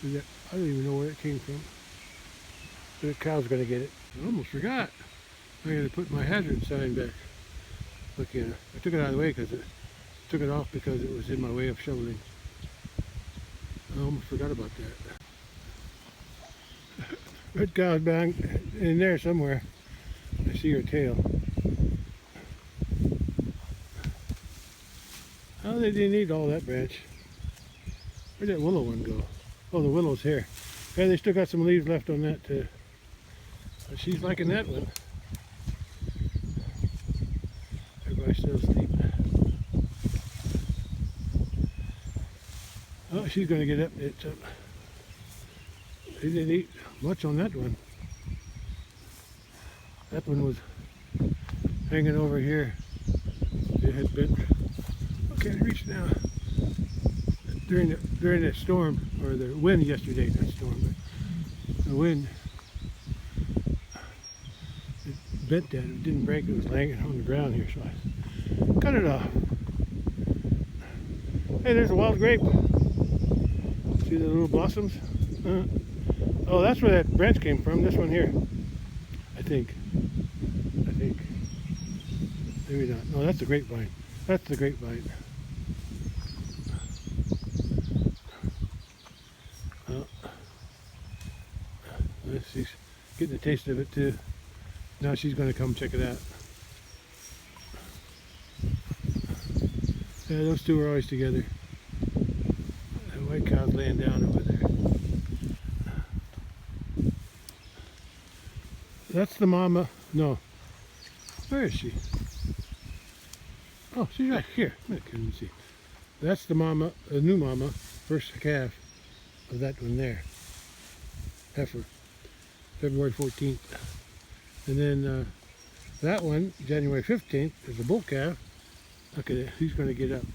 I don't even know where it came from. The cow's gonna get it. I almost forgot. I gotta put my hazard sign back. Look, I took it out of the way because it took it off because it was in my way of shoveling. I almost forgot about that. Red cow's back in there somewhere. I see her tail. Oh, they didn't eat all that branch. Where'd that willow one go? Oh, the willow's here. Yeah, they still got some leaves left on that too. She's liking that one. Everybody's still asleep. Oh, she's going to get up. It's up. They didn't eat much on that one. That one was hanging over here. It had been. I can't reach now. During the storm, or the wind yesterday, not storm, but the wind, it bent that. It didn't break. It was laying on the ground here, so I cut it off. Hey, there's a wild grape. See the little blossoms? Oh, that's where that branch came from. This one here, I think. Maybe not. No, that's the grapevine. That's the grapevine. Oh. She's getting a taste of it too. Now she's going to come check it out. Yeah, those two are always together. The white cow's laying down over there. That's the mama. No. Where is she? Oh, she's right here. I couldn't see. That's the mama, the new mama, first calf of that one there. Heifer. February 14th. And then that one, January 15th, is a bull calf. Look at it. He's going to get up.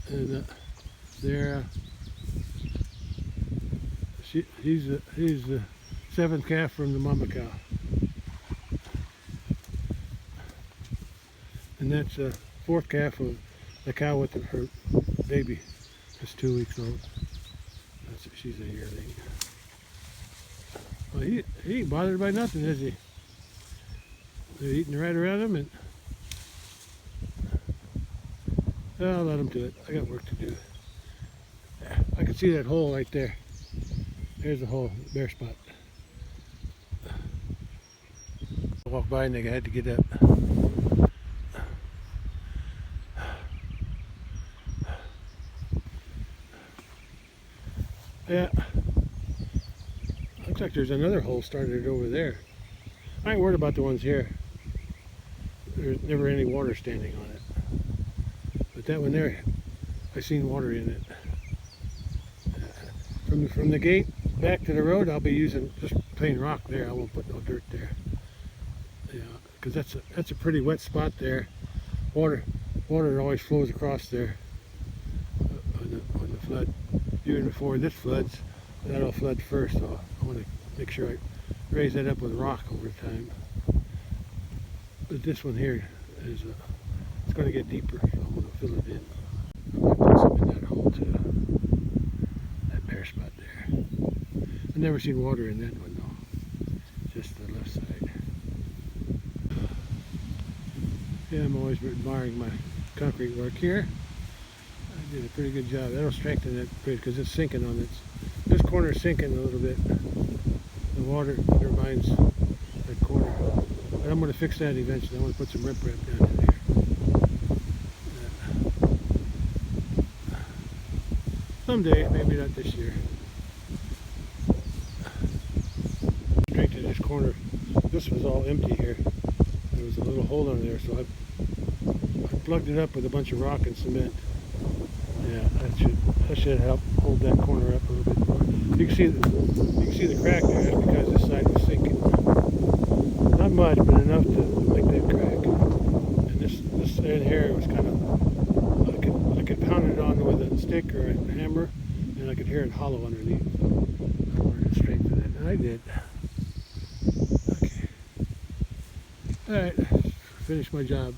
And there. He's the seventh calf from the mama cow. And that's the fourth calf of the cow with her baby. That's 2 weeks old. She's a yearling. Well, he ain't bothered by nothing, is he? They're eating right around him, and I'll let him do it. I got work to do. I can see that hole right there. There's the hole, the bare spot. I walked by and I had to get up. Yeah. Looks like there's another hole started over there. I ain't worried about the ones here. There's never any water standing on it. But that one there, I seen water in it. From the gate back to the road, I'll be using just plain rock there. I won't put no dirt there. Yeah, because that's a pretty wet spot there. Water always flows across there on the flood. Even before this floods, that'll flood first. So I want to make sure I raise that up with rock over time. But this one here is it's going to get deeper, so I'm going to fill it in. I might put some in that hole too. That bare spot there. I've never seen water in that one though. Just the left side. Yeah, I'm always admiring my concrete work here. I did a pretty good job. That'll strengthen it because it's sinking on it. This corner is sinking a little bit. The water undermines that corner. But I'm going to fix that eventually. I want to put some riprap down in there. Someday, maybe not this year. Strengthen this corner. This was all empty here. There was a little hole under there, so I plugged it up with a bunch of rock and cement. Yeah, that should help hold that corner up a little bit more. You can see the crack there. That's because this side was sinking. Not much, but enough to make that crack. And this in here was kind of I could pound it on with a stick or a hammer, and I could hear it hollow underneath. So I wanted to strengthen it, and I did. Okay. All right, finish my job.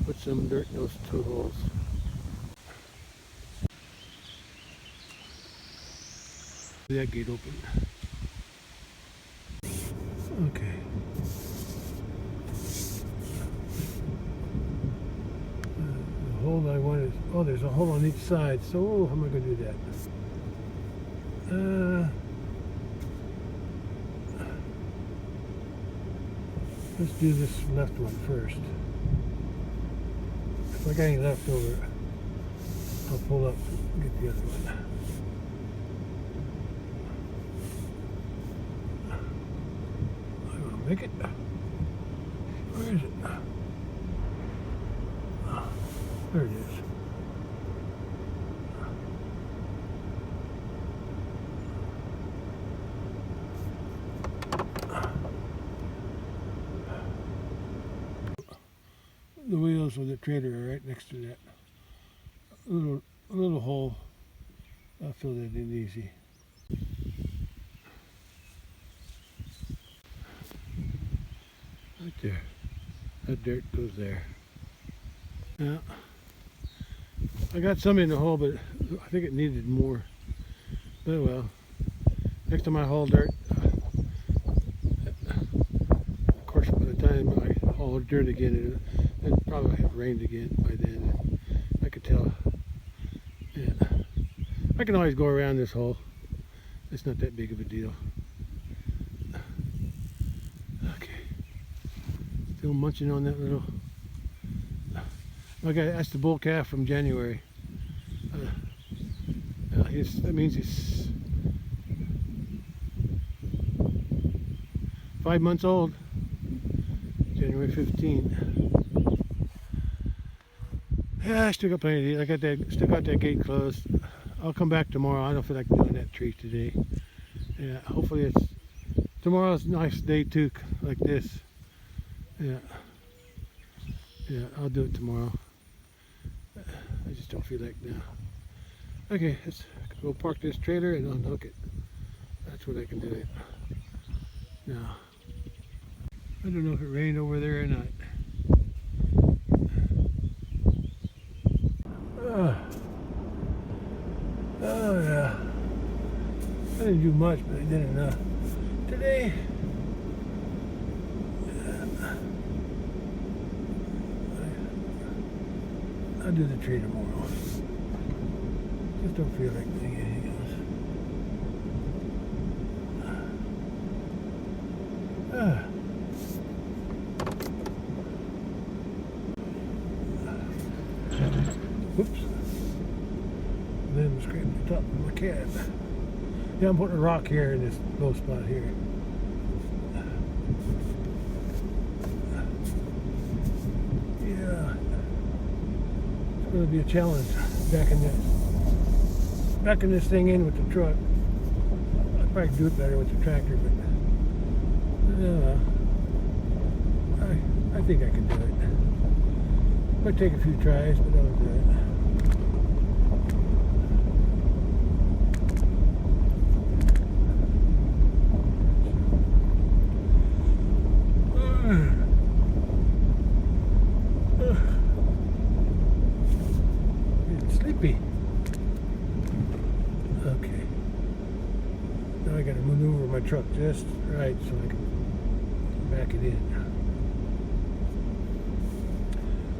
Put some dirt in those 2 holes. That gate open. Okay. The hole I want is, oh, there's a hole on each side. So how am I going to do that? Let's do this left one first. If I got any left over, I'll pull up and get the other one. Make it. Where is it? There it is. The wheels of the trailer are right next to that little hole. I'll fill that in easy. Right there. That dirt goes there. Now, I got some in the hole, but I think it needed more. But well, next time I haul dirt, of course by the time I haul dirt again, it'll probably have rained again by then. I could tell. Yeah. I can always go around this hole. It's not that big of a deal. Still munching on that little. Okay, that's the bull calf from January. That means he's 5 months old. January 15. Yeah, I still got plenty to eat. Still got that gate closed. I'll come back tomorrow. I don't feel like doing that tree today. Yeah, hopefully tomorrow's a nice day too, like this. Yeah, I'll do it tomorrow. I just don't feel like now. Okay, let's go park this trailer and unhook it. That's what I can do it. Now, I don't know if it rained over there or not. Oh yeah. I didn't do much, but I did enough. Today, I'll do the tree tomorrow. Just don't feel like doing anything else. Whoops. Then I'm scraping the top of my cab. Yeah, I'm putting a rock here in this low spot here. Yeah. It's going to be a challenge back in this. backing this thing in with the truck. I'd probably do it better with the tractor, but I think I can do it. Might take a few tries, but I'll do it. Getting sleepy. Okay. Now I gotta maneuver my truck just right so I can back it in.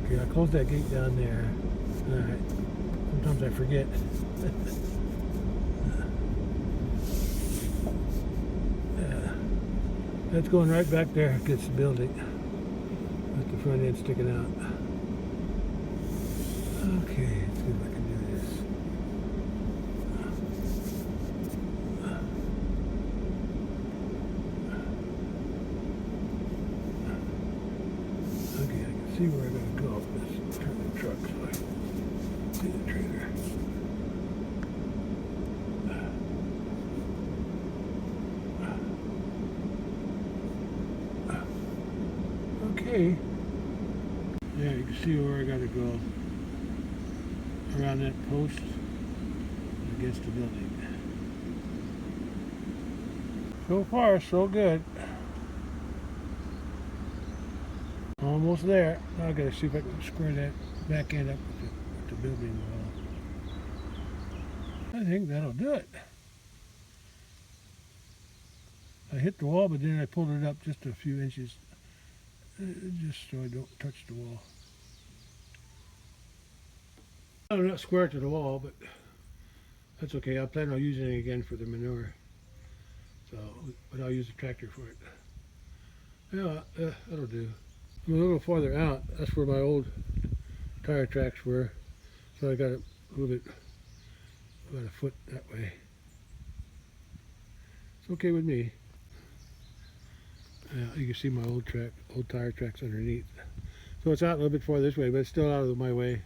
Okay, I closed that gate down there. Alright. Sometimes I forget. That's going right back there against the building with the front end sticking out. Okay, let's see if I can do this. Okay, I can see where I gotta go. Let's turn the truck so I can see the trailer. Okay. Yeah, you can see where I gotta go. Around that post against the building. So far, so good. Almost there. Now I gotta see if I can square that back end up with the building wall. I think that'll do it. I hit the wall, but then I pulled it up just a few inches, just so I don't touch the wall. I'm not square to the wall, but that's okay. I plan on using it again for the manure. So, but I'll use the tractor for it. Yeah, that'll do. I'm a little farther out. That's where my old tire tracks were. So I got a little bit, about a foot that way. It's okay with me. You can see my old tire tracks underneath. So it's out a little bit farther this way, but it's still out of my way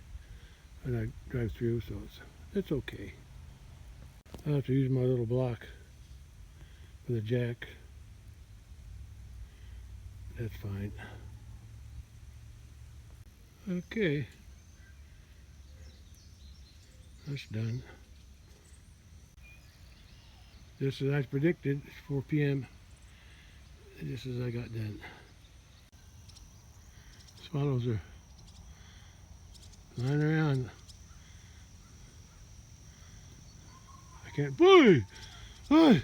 when I drive through, so it's okay. I'll have to use my little block for the jack. That's fine. Okay. That's done. Just as I predicted, it's 4 p.m. Just as I got done. Swallows are flying around. I can't. Boy! Boy!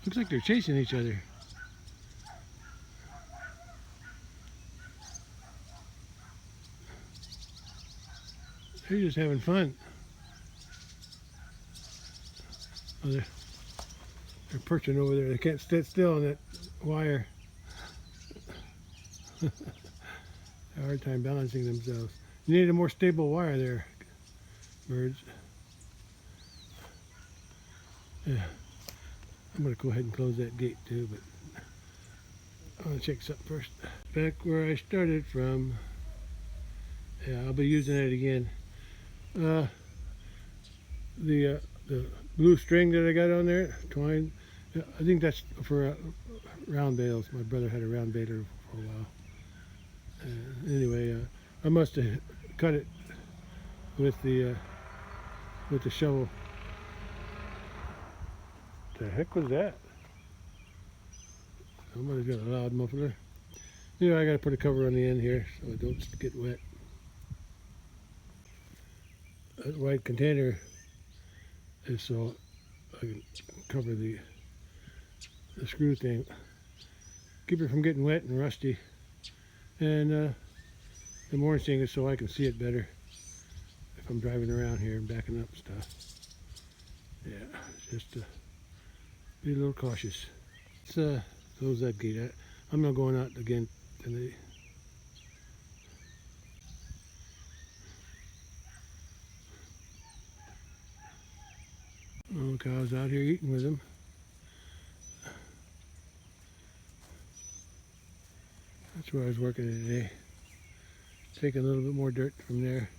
Looks like they're chasing each other. They're just having fun. Oh, they're perching over there. They can't sit still on that wire. Have a hard time balancing themselves. You need a more stable wire there, birds. Yeah. I'm going to go ahead and close that gate too, but I want to check something first. Back where I started from. Yeah, I'll be using it again. The blue string that I got on there, twine, I think that's for round bales. My brother had a round baler for a while. Anyway, I must have cut it with the shovel. The heck was that? Somebody's got a loud muffler. Yeah, I got to put a cover on the end here so it don't get wet. That white container is so I can cover the screw thing, keep it from getting wet and rusty. And the orange thing is so I can see it better if I'm driving around here and backing up stuff. Yeah, just to be a little cautious. Let's close that gate. I'm not going out again today. Oh, cows out here eating with them. That's where I was working today. Taking a little bit more dirt from there.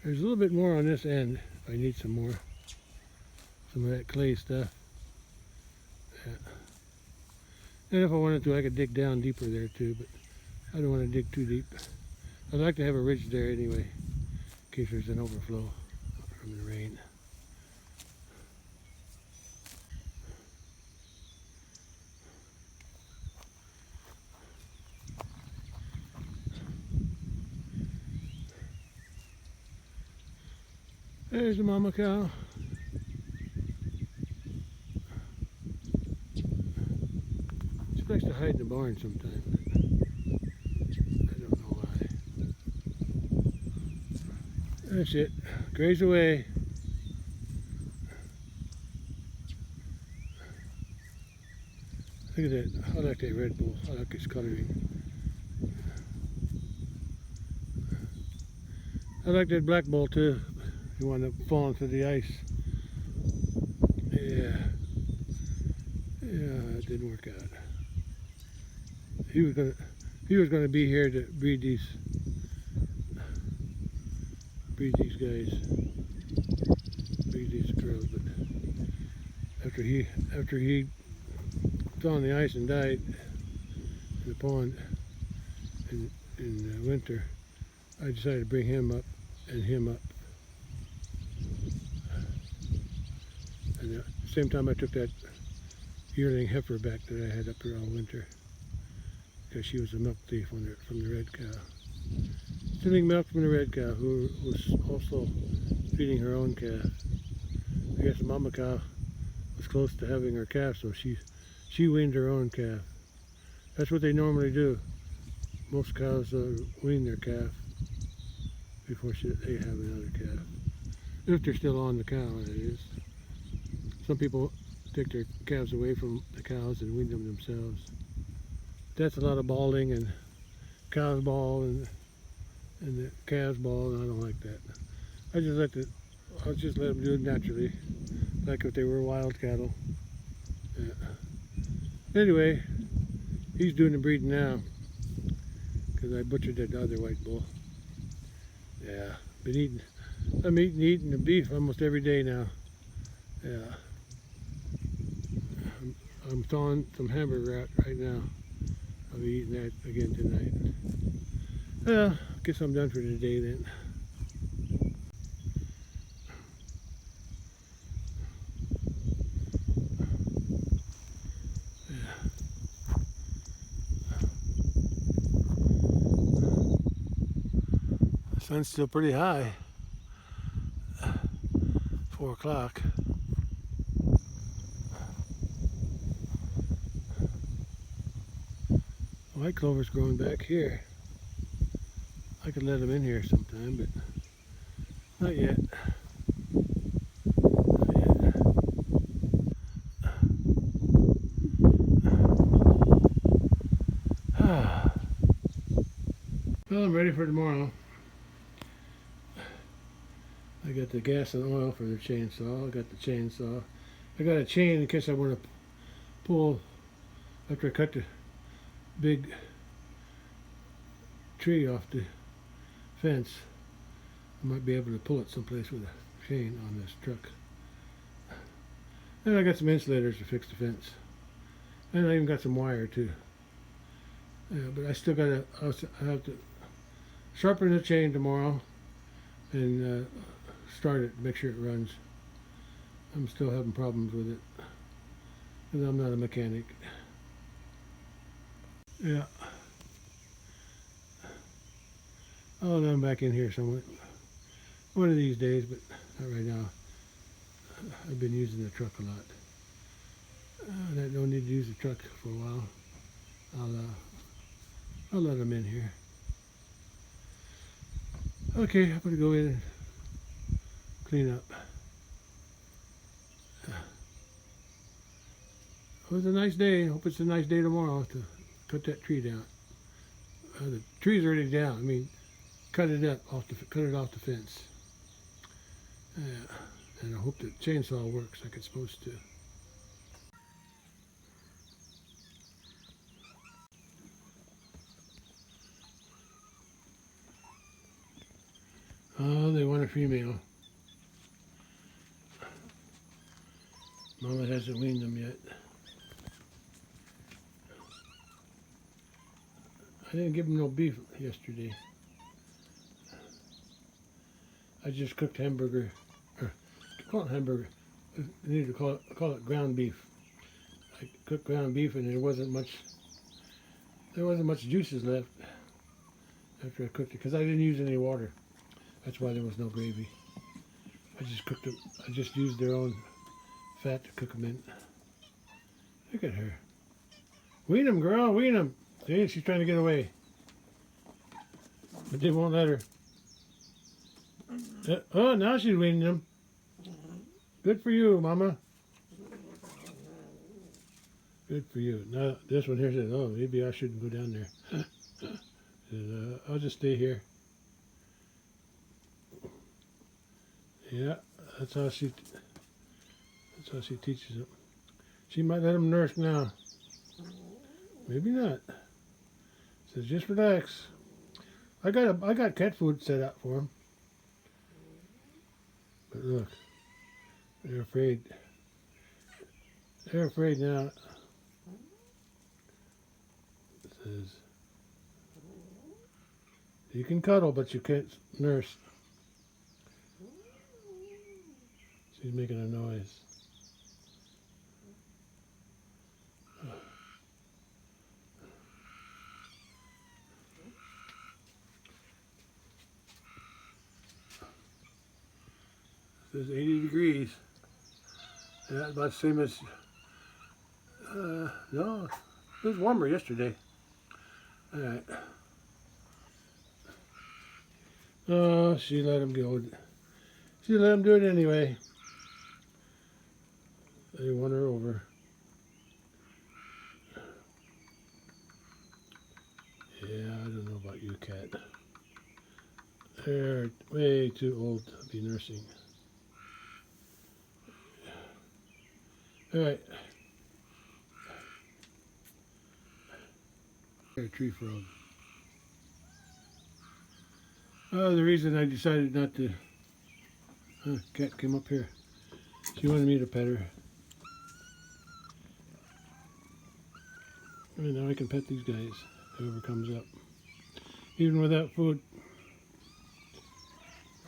There's a little bit more on this end if I need some more. Some of that clay stuff. Yeah. And if I wanted to, I could dig down deeper there too, but I don't want to dig too deep. I'd like to have a ridge there anyway, in case there's an overflow from the rain. There's the mama cow. She likes to hide in the barn sometimes. I don't know why. That's it. Graze away. Look at that. I like that red bull. I like his coloring. I like that black bull too. He wound up falling through the ice. Yeah. Yeah, it didn't work out. He was gonna be here to breed these guys, breed these girls, but after he fell on the ice and died in the pond in winter, I decided to bring him up and him up. And at the same time I took that yearling heifer back that I had up here all winter, because she was a milk thief from the red cow. Stealing milk from the red cow, who was also feeding her own calf. I guess the mama cow was close to having her calf, so she weaned her own calf. That's what they normally do. Most cows wean their calf before they have another calf. If they're still on the cow, that is. Some people take their calves away from the cows and wean them themselves. That's a lot of balding, and cows bald and the calves bald, and I don't like that. I'll just let them do it naturally, like if they were wild cattle. Yeah. Anyway, he's doing the breeding now, because I butchered that other white bull. Yeah, I'm eating the beef almost every day now. Yeah. I'm thawing some hamburger out right now. I'll be eating that again tonight. Well, guess I'm done for today then. Yeah. The sun's still pretty high. 4 o'clock. White clover's growing back here. I could let them in here sometime, but not yet. Well, I'm ready for tomorrow. I got the gas and oil for the chainsaw. I got the chainsaw. I got a chain in case I want to pull after I cut the big tree off the fence. I might be able to pull it someplace with a chain on this truck. And I got some insulators to fix the fence. And I even got some wire too. Yeah, but I still I have to sharpen the chain tomorrow and start it, make sure it runs. I'm still having problems with it, because I'm not a mechanic. Yeah. Oh, and I'm back in here somewhere. One of these days, but not right now. I've been using the truck a lot. I don't need to use the truck for a while. I'll let them in here. Okay, I'm gonna go in and clean up. It was a nice day. Hope it's a nice day tomorrow to cut that tree down. The tree's already down. I mean, cut it off the fence. And I hope the chainsaw works like it's supposed to. Oh, they want a female. Mama hasn't weaned them yet. I didn't give them no beef yesterday. I just cooked hamburger. Call it hamburger. I need to call it ground beef. I cooked ground beef and there wasn't much juices left after I cooked it because I didn't use any water. That's why there was no gravy. I just cooked them. I just used their own fat to cook them in. Look at her. Wean them, girl, wean them. See, she's trying to get away. But they won't let her. Oh, now she's weaning them. Good for you, Mama. Good for you. Now, this one here says, oh, maybe I shouldn't go down there. Says, I'll just stay here. Yeah, that's how she teaches them. She might let them nurse now. Maybe not. Says, just relax. I got cat food set up for them. But look, they're afraid. They're afraid now. It says, you can cuddle, but you can't nurse. She's making a noise. It says 80 degrees. Yeah, about the same as, no, it was warmer yesterday. All right. Oh, she let him go. She let him do it anyway. They won her over. Yeah, I don't know about you, cat. They're way too old to be nursing. All right. A tree frog. Oh, the reason I decided not to... cat came up here. She wanted me to pet her. And now I can pet these guys, whoever comes up. Even without food.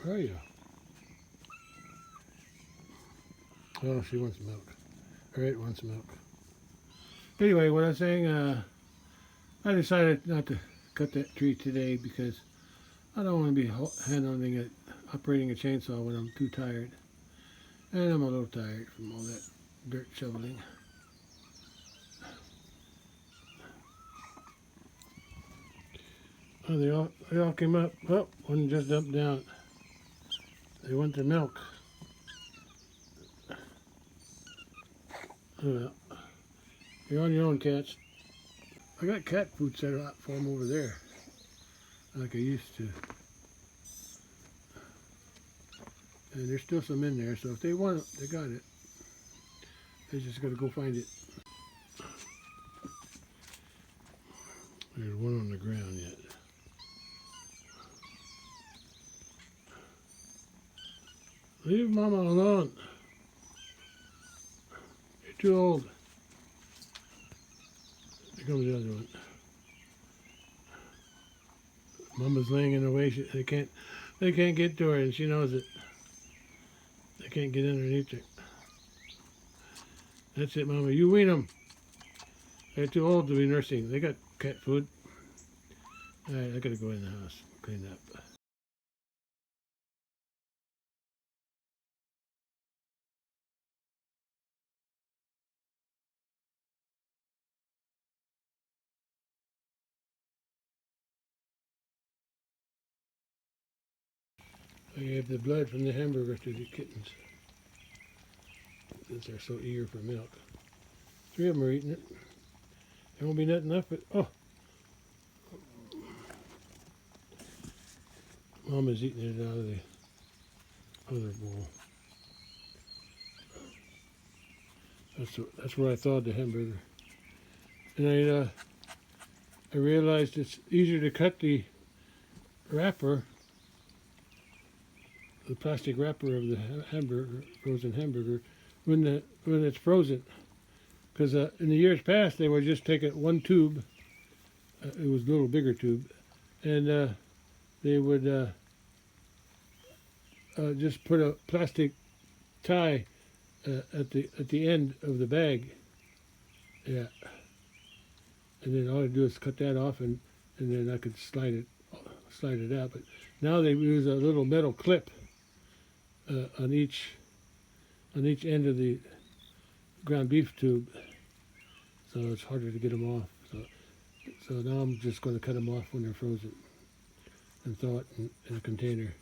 Where are you? Oh, she wants milk. Alright, wants milk. Anyway, what I was saying, I decided not to cut that tree today because I don't want to be handling it, operating a chainsaw when I'm too tired. And I'm a little tired from all that dirt shoveling. Oh, they all came up. Oh, one just dumped down. They want their milk. Oh, well, you're on your own, cats. I got cat food set up for them over there, like I used to. And there's still some in there, so if they want it, they got it. They just got to go find it. There's one on the ground yet. Leave Mama alone. You're too old. Here comes the other one. Mama's laying in the way. They can't get to her, and she knows it. They can't get underneath her. That's it, Mama. You wean them. They're too old to be nursing. They got cat food. All right, I gotta go in the house, clean up. I gave the blood from the hamburger to the kittens, since they're so eager for milk. 3 of them are eating it. There won't be nothing left, but oh, Mama's eating it out of the other bowl. That's where I thawed the hamburger, and I realized it's easier to cut the wrapper the plastic wrapper of the hamburger, frozen hamburger, when it's frozen. Because in the years past, they would just take one tube. It was a little bigger tube, and they would just put a plastic tie at the end of the bag. Yeah, and then all I do is cut that off, and then I could slide it out. But now they use a little metal clip on each end of the ground beef tube, so it's harder to get them off. So now I'm just going to cut them off when they're frozen and thaw it in a container.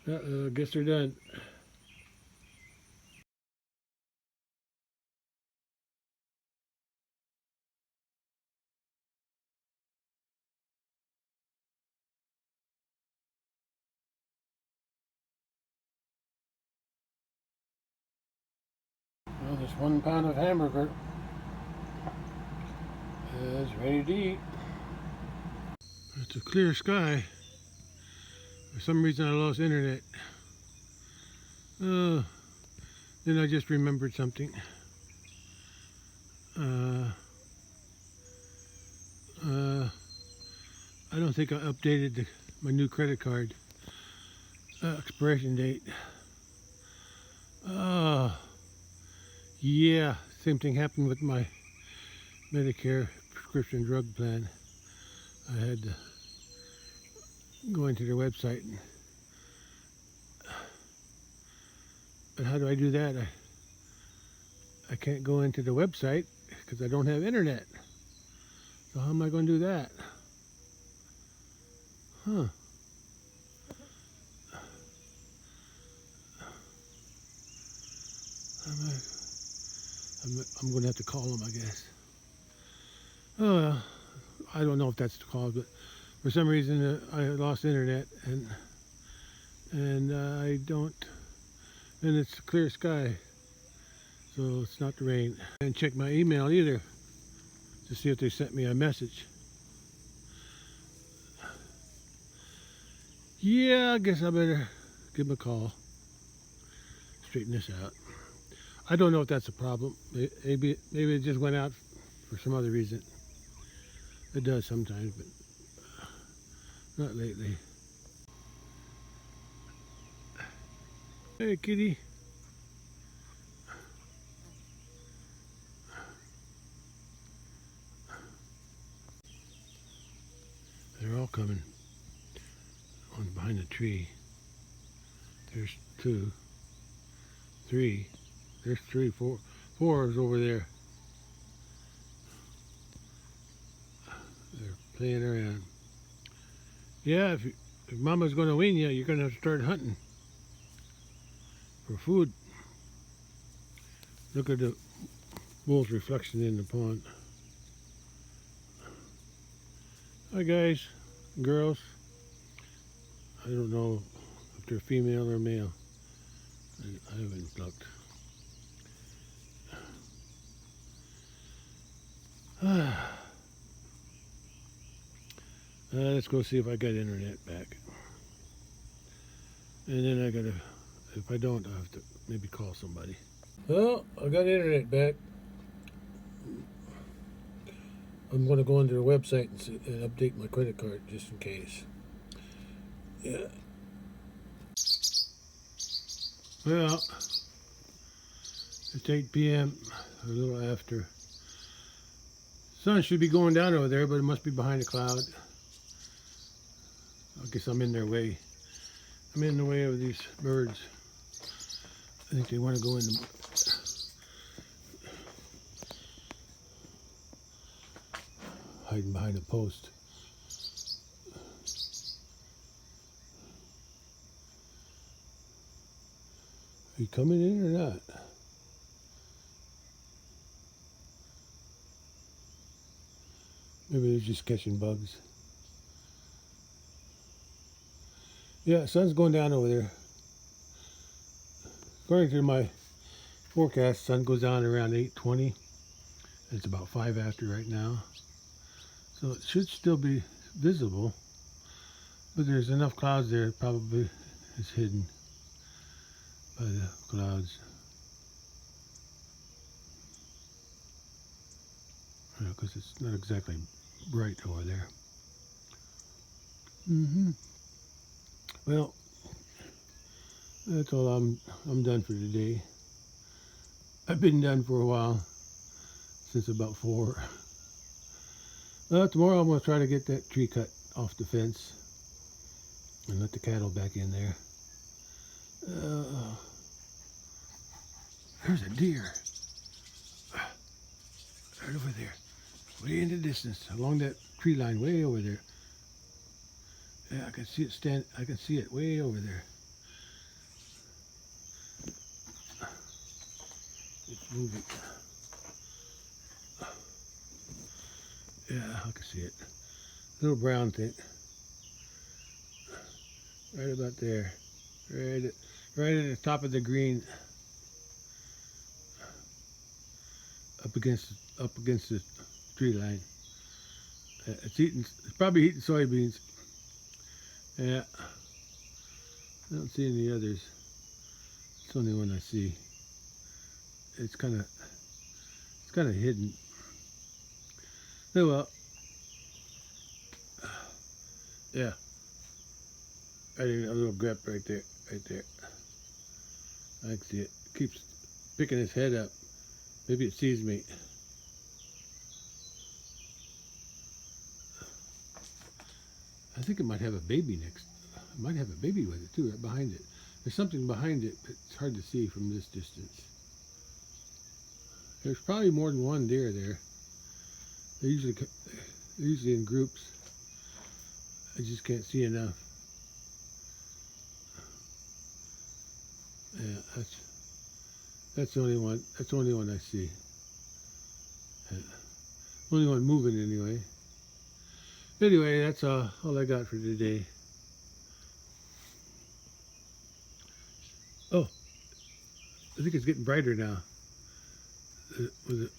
I guess they're done. Well, this 1 pound of hamburger is ready to eat. It's a clear sky. For some reason I lost internet. Then I just remembered something. I don't think I updated my new credit card expiration date. Yeah, same thing happened with my Medicare prescription drug plan. I had to go into their website. But how do I do that? I can't go into the website because I don't have internet. So how am I going to do that? Huh. I'm going to have to call them, I guess. Oh, well, I don't know if that's the cause, but for some reason I lost internet, and I don't, and it's clear sky, so it's not the rain. I didn't check my email either to see if they sent me a message. Yeah, I guess I better give them a call, straighten this out. I don't know if that's a problem. Maybe it just went out for some other reason. It does sometimes, but not lately. Hey, kitty. They're all coming. One's behind the tree. There's 2, 3. There's 3, 4. 4 is over there. They're playing around. Yeah, if Mama's going to win you, you're going to have to start hunting for food. Look at the bull's reflection in the pond. Hi guys, girls. I don't know if they're female or male. I haven't looked. Let's go see if I got internet back. And then I gotta, if I don't, I'll have to maybe call somebody. Well, I got internet back. I'm gonna go into their website and update my credit card just in case. Yeah. Well, it's 8 p.m., a little after. Sun should be going down over there, but it must be behind a cloud. I guess I'm in their way. I'm in the way of these birds. I think they want to go in the... hiding behind a post. Are you coming in or not? Maybe they're just catching bugs. Yeah, sun's going down over there. According to my forecast, sun goes down around 8:20. It's about 5 after right now. So it should still be visible. But there's enough clouds there probably is hidden by the clouds. Because it's not exactly bright over there. Well, that's all. I'm done for today. I've been done for a while, since about 4. Tomorrow I'm going to try to get that tree cut off the fence and let the cattle back in there. There's a deer right over there, way in the distance, along that tree line, way over there. Yeah, I can see it I can see it way over there. It's moving. Yeah, I can see it. Little brown thing. Right about there. Right at the top of the green. Up against the tree line. It's probably eating soybeans. Yeah. I don't see any others. It's the only one I see. It's kind of hidden. Oh well. Yeah. I did a little grep right there. I can see it. Keeps picking its head up. Maybe it sees me. I think it might have a baby next. It might have a baby with it too, right behind it. There's something behind it, but it's hard to see from this distance. There's probably more than one deer there. They're usually in groups. I just can't see enough. Yeah, that's the only one. That's the only one I see. Only one moving anyway. Anyway, that's all I got for today. Oh, I think it's getting brighter now. With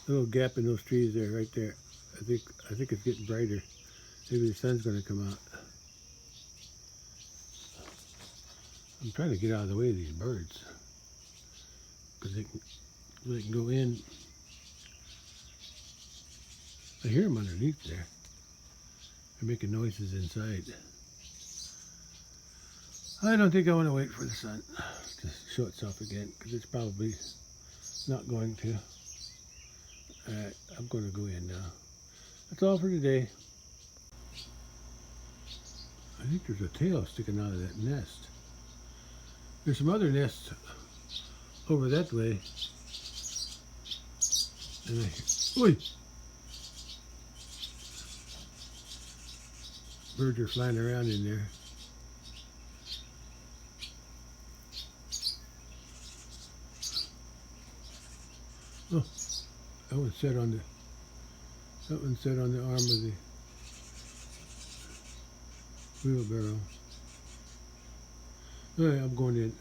a little gap in those trees there, right there. I think it's getting brighter. Maybe the sun's going to come out. I'm trying to get out of the way of these birds because they can go in. I hear them underneath there. They're making noises inside. I don't think I want to wait for the sun to show itself again because it's probably not going to. Alright, I'm going to go in now. That's all for today. I think there's a tail sticking out of that nest. There's some other nests over that way. And oi! Birds are flying around in there. Oh, that one set on the arm of the wheelbarrow. All right, I'm going in.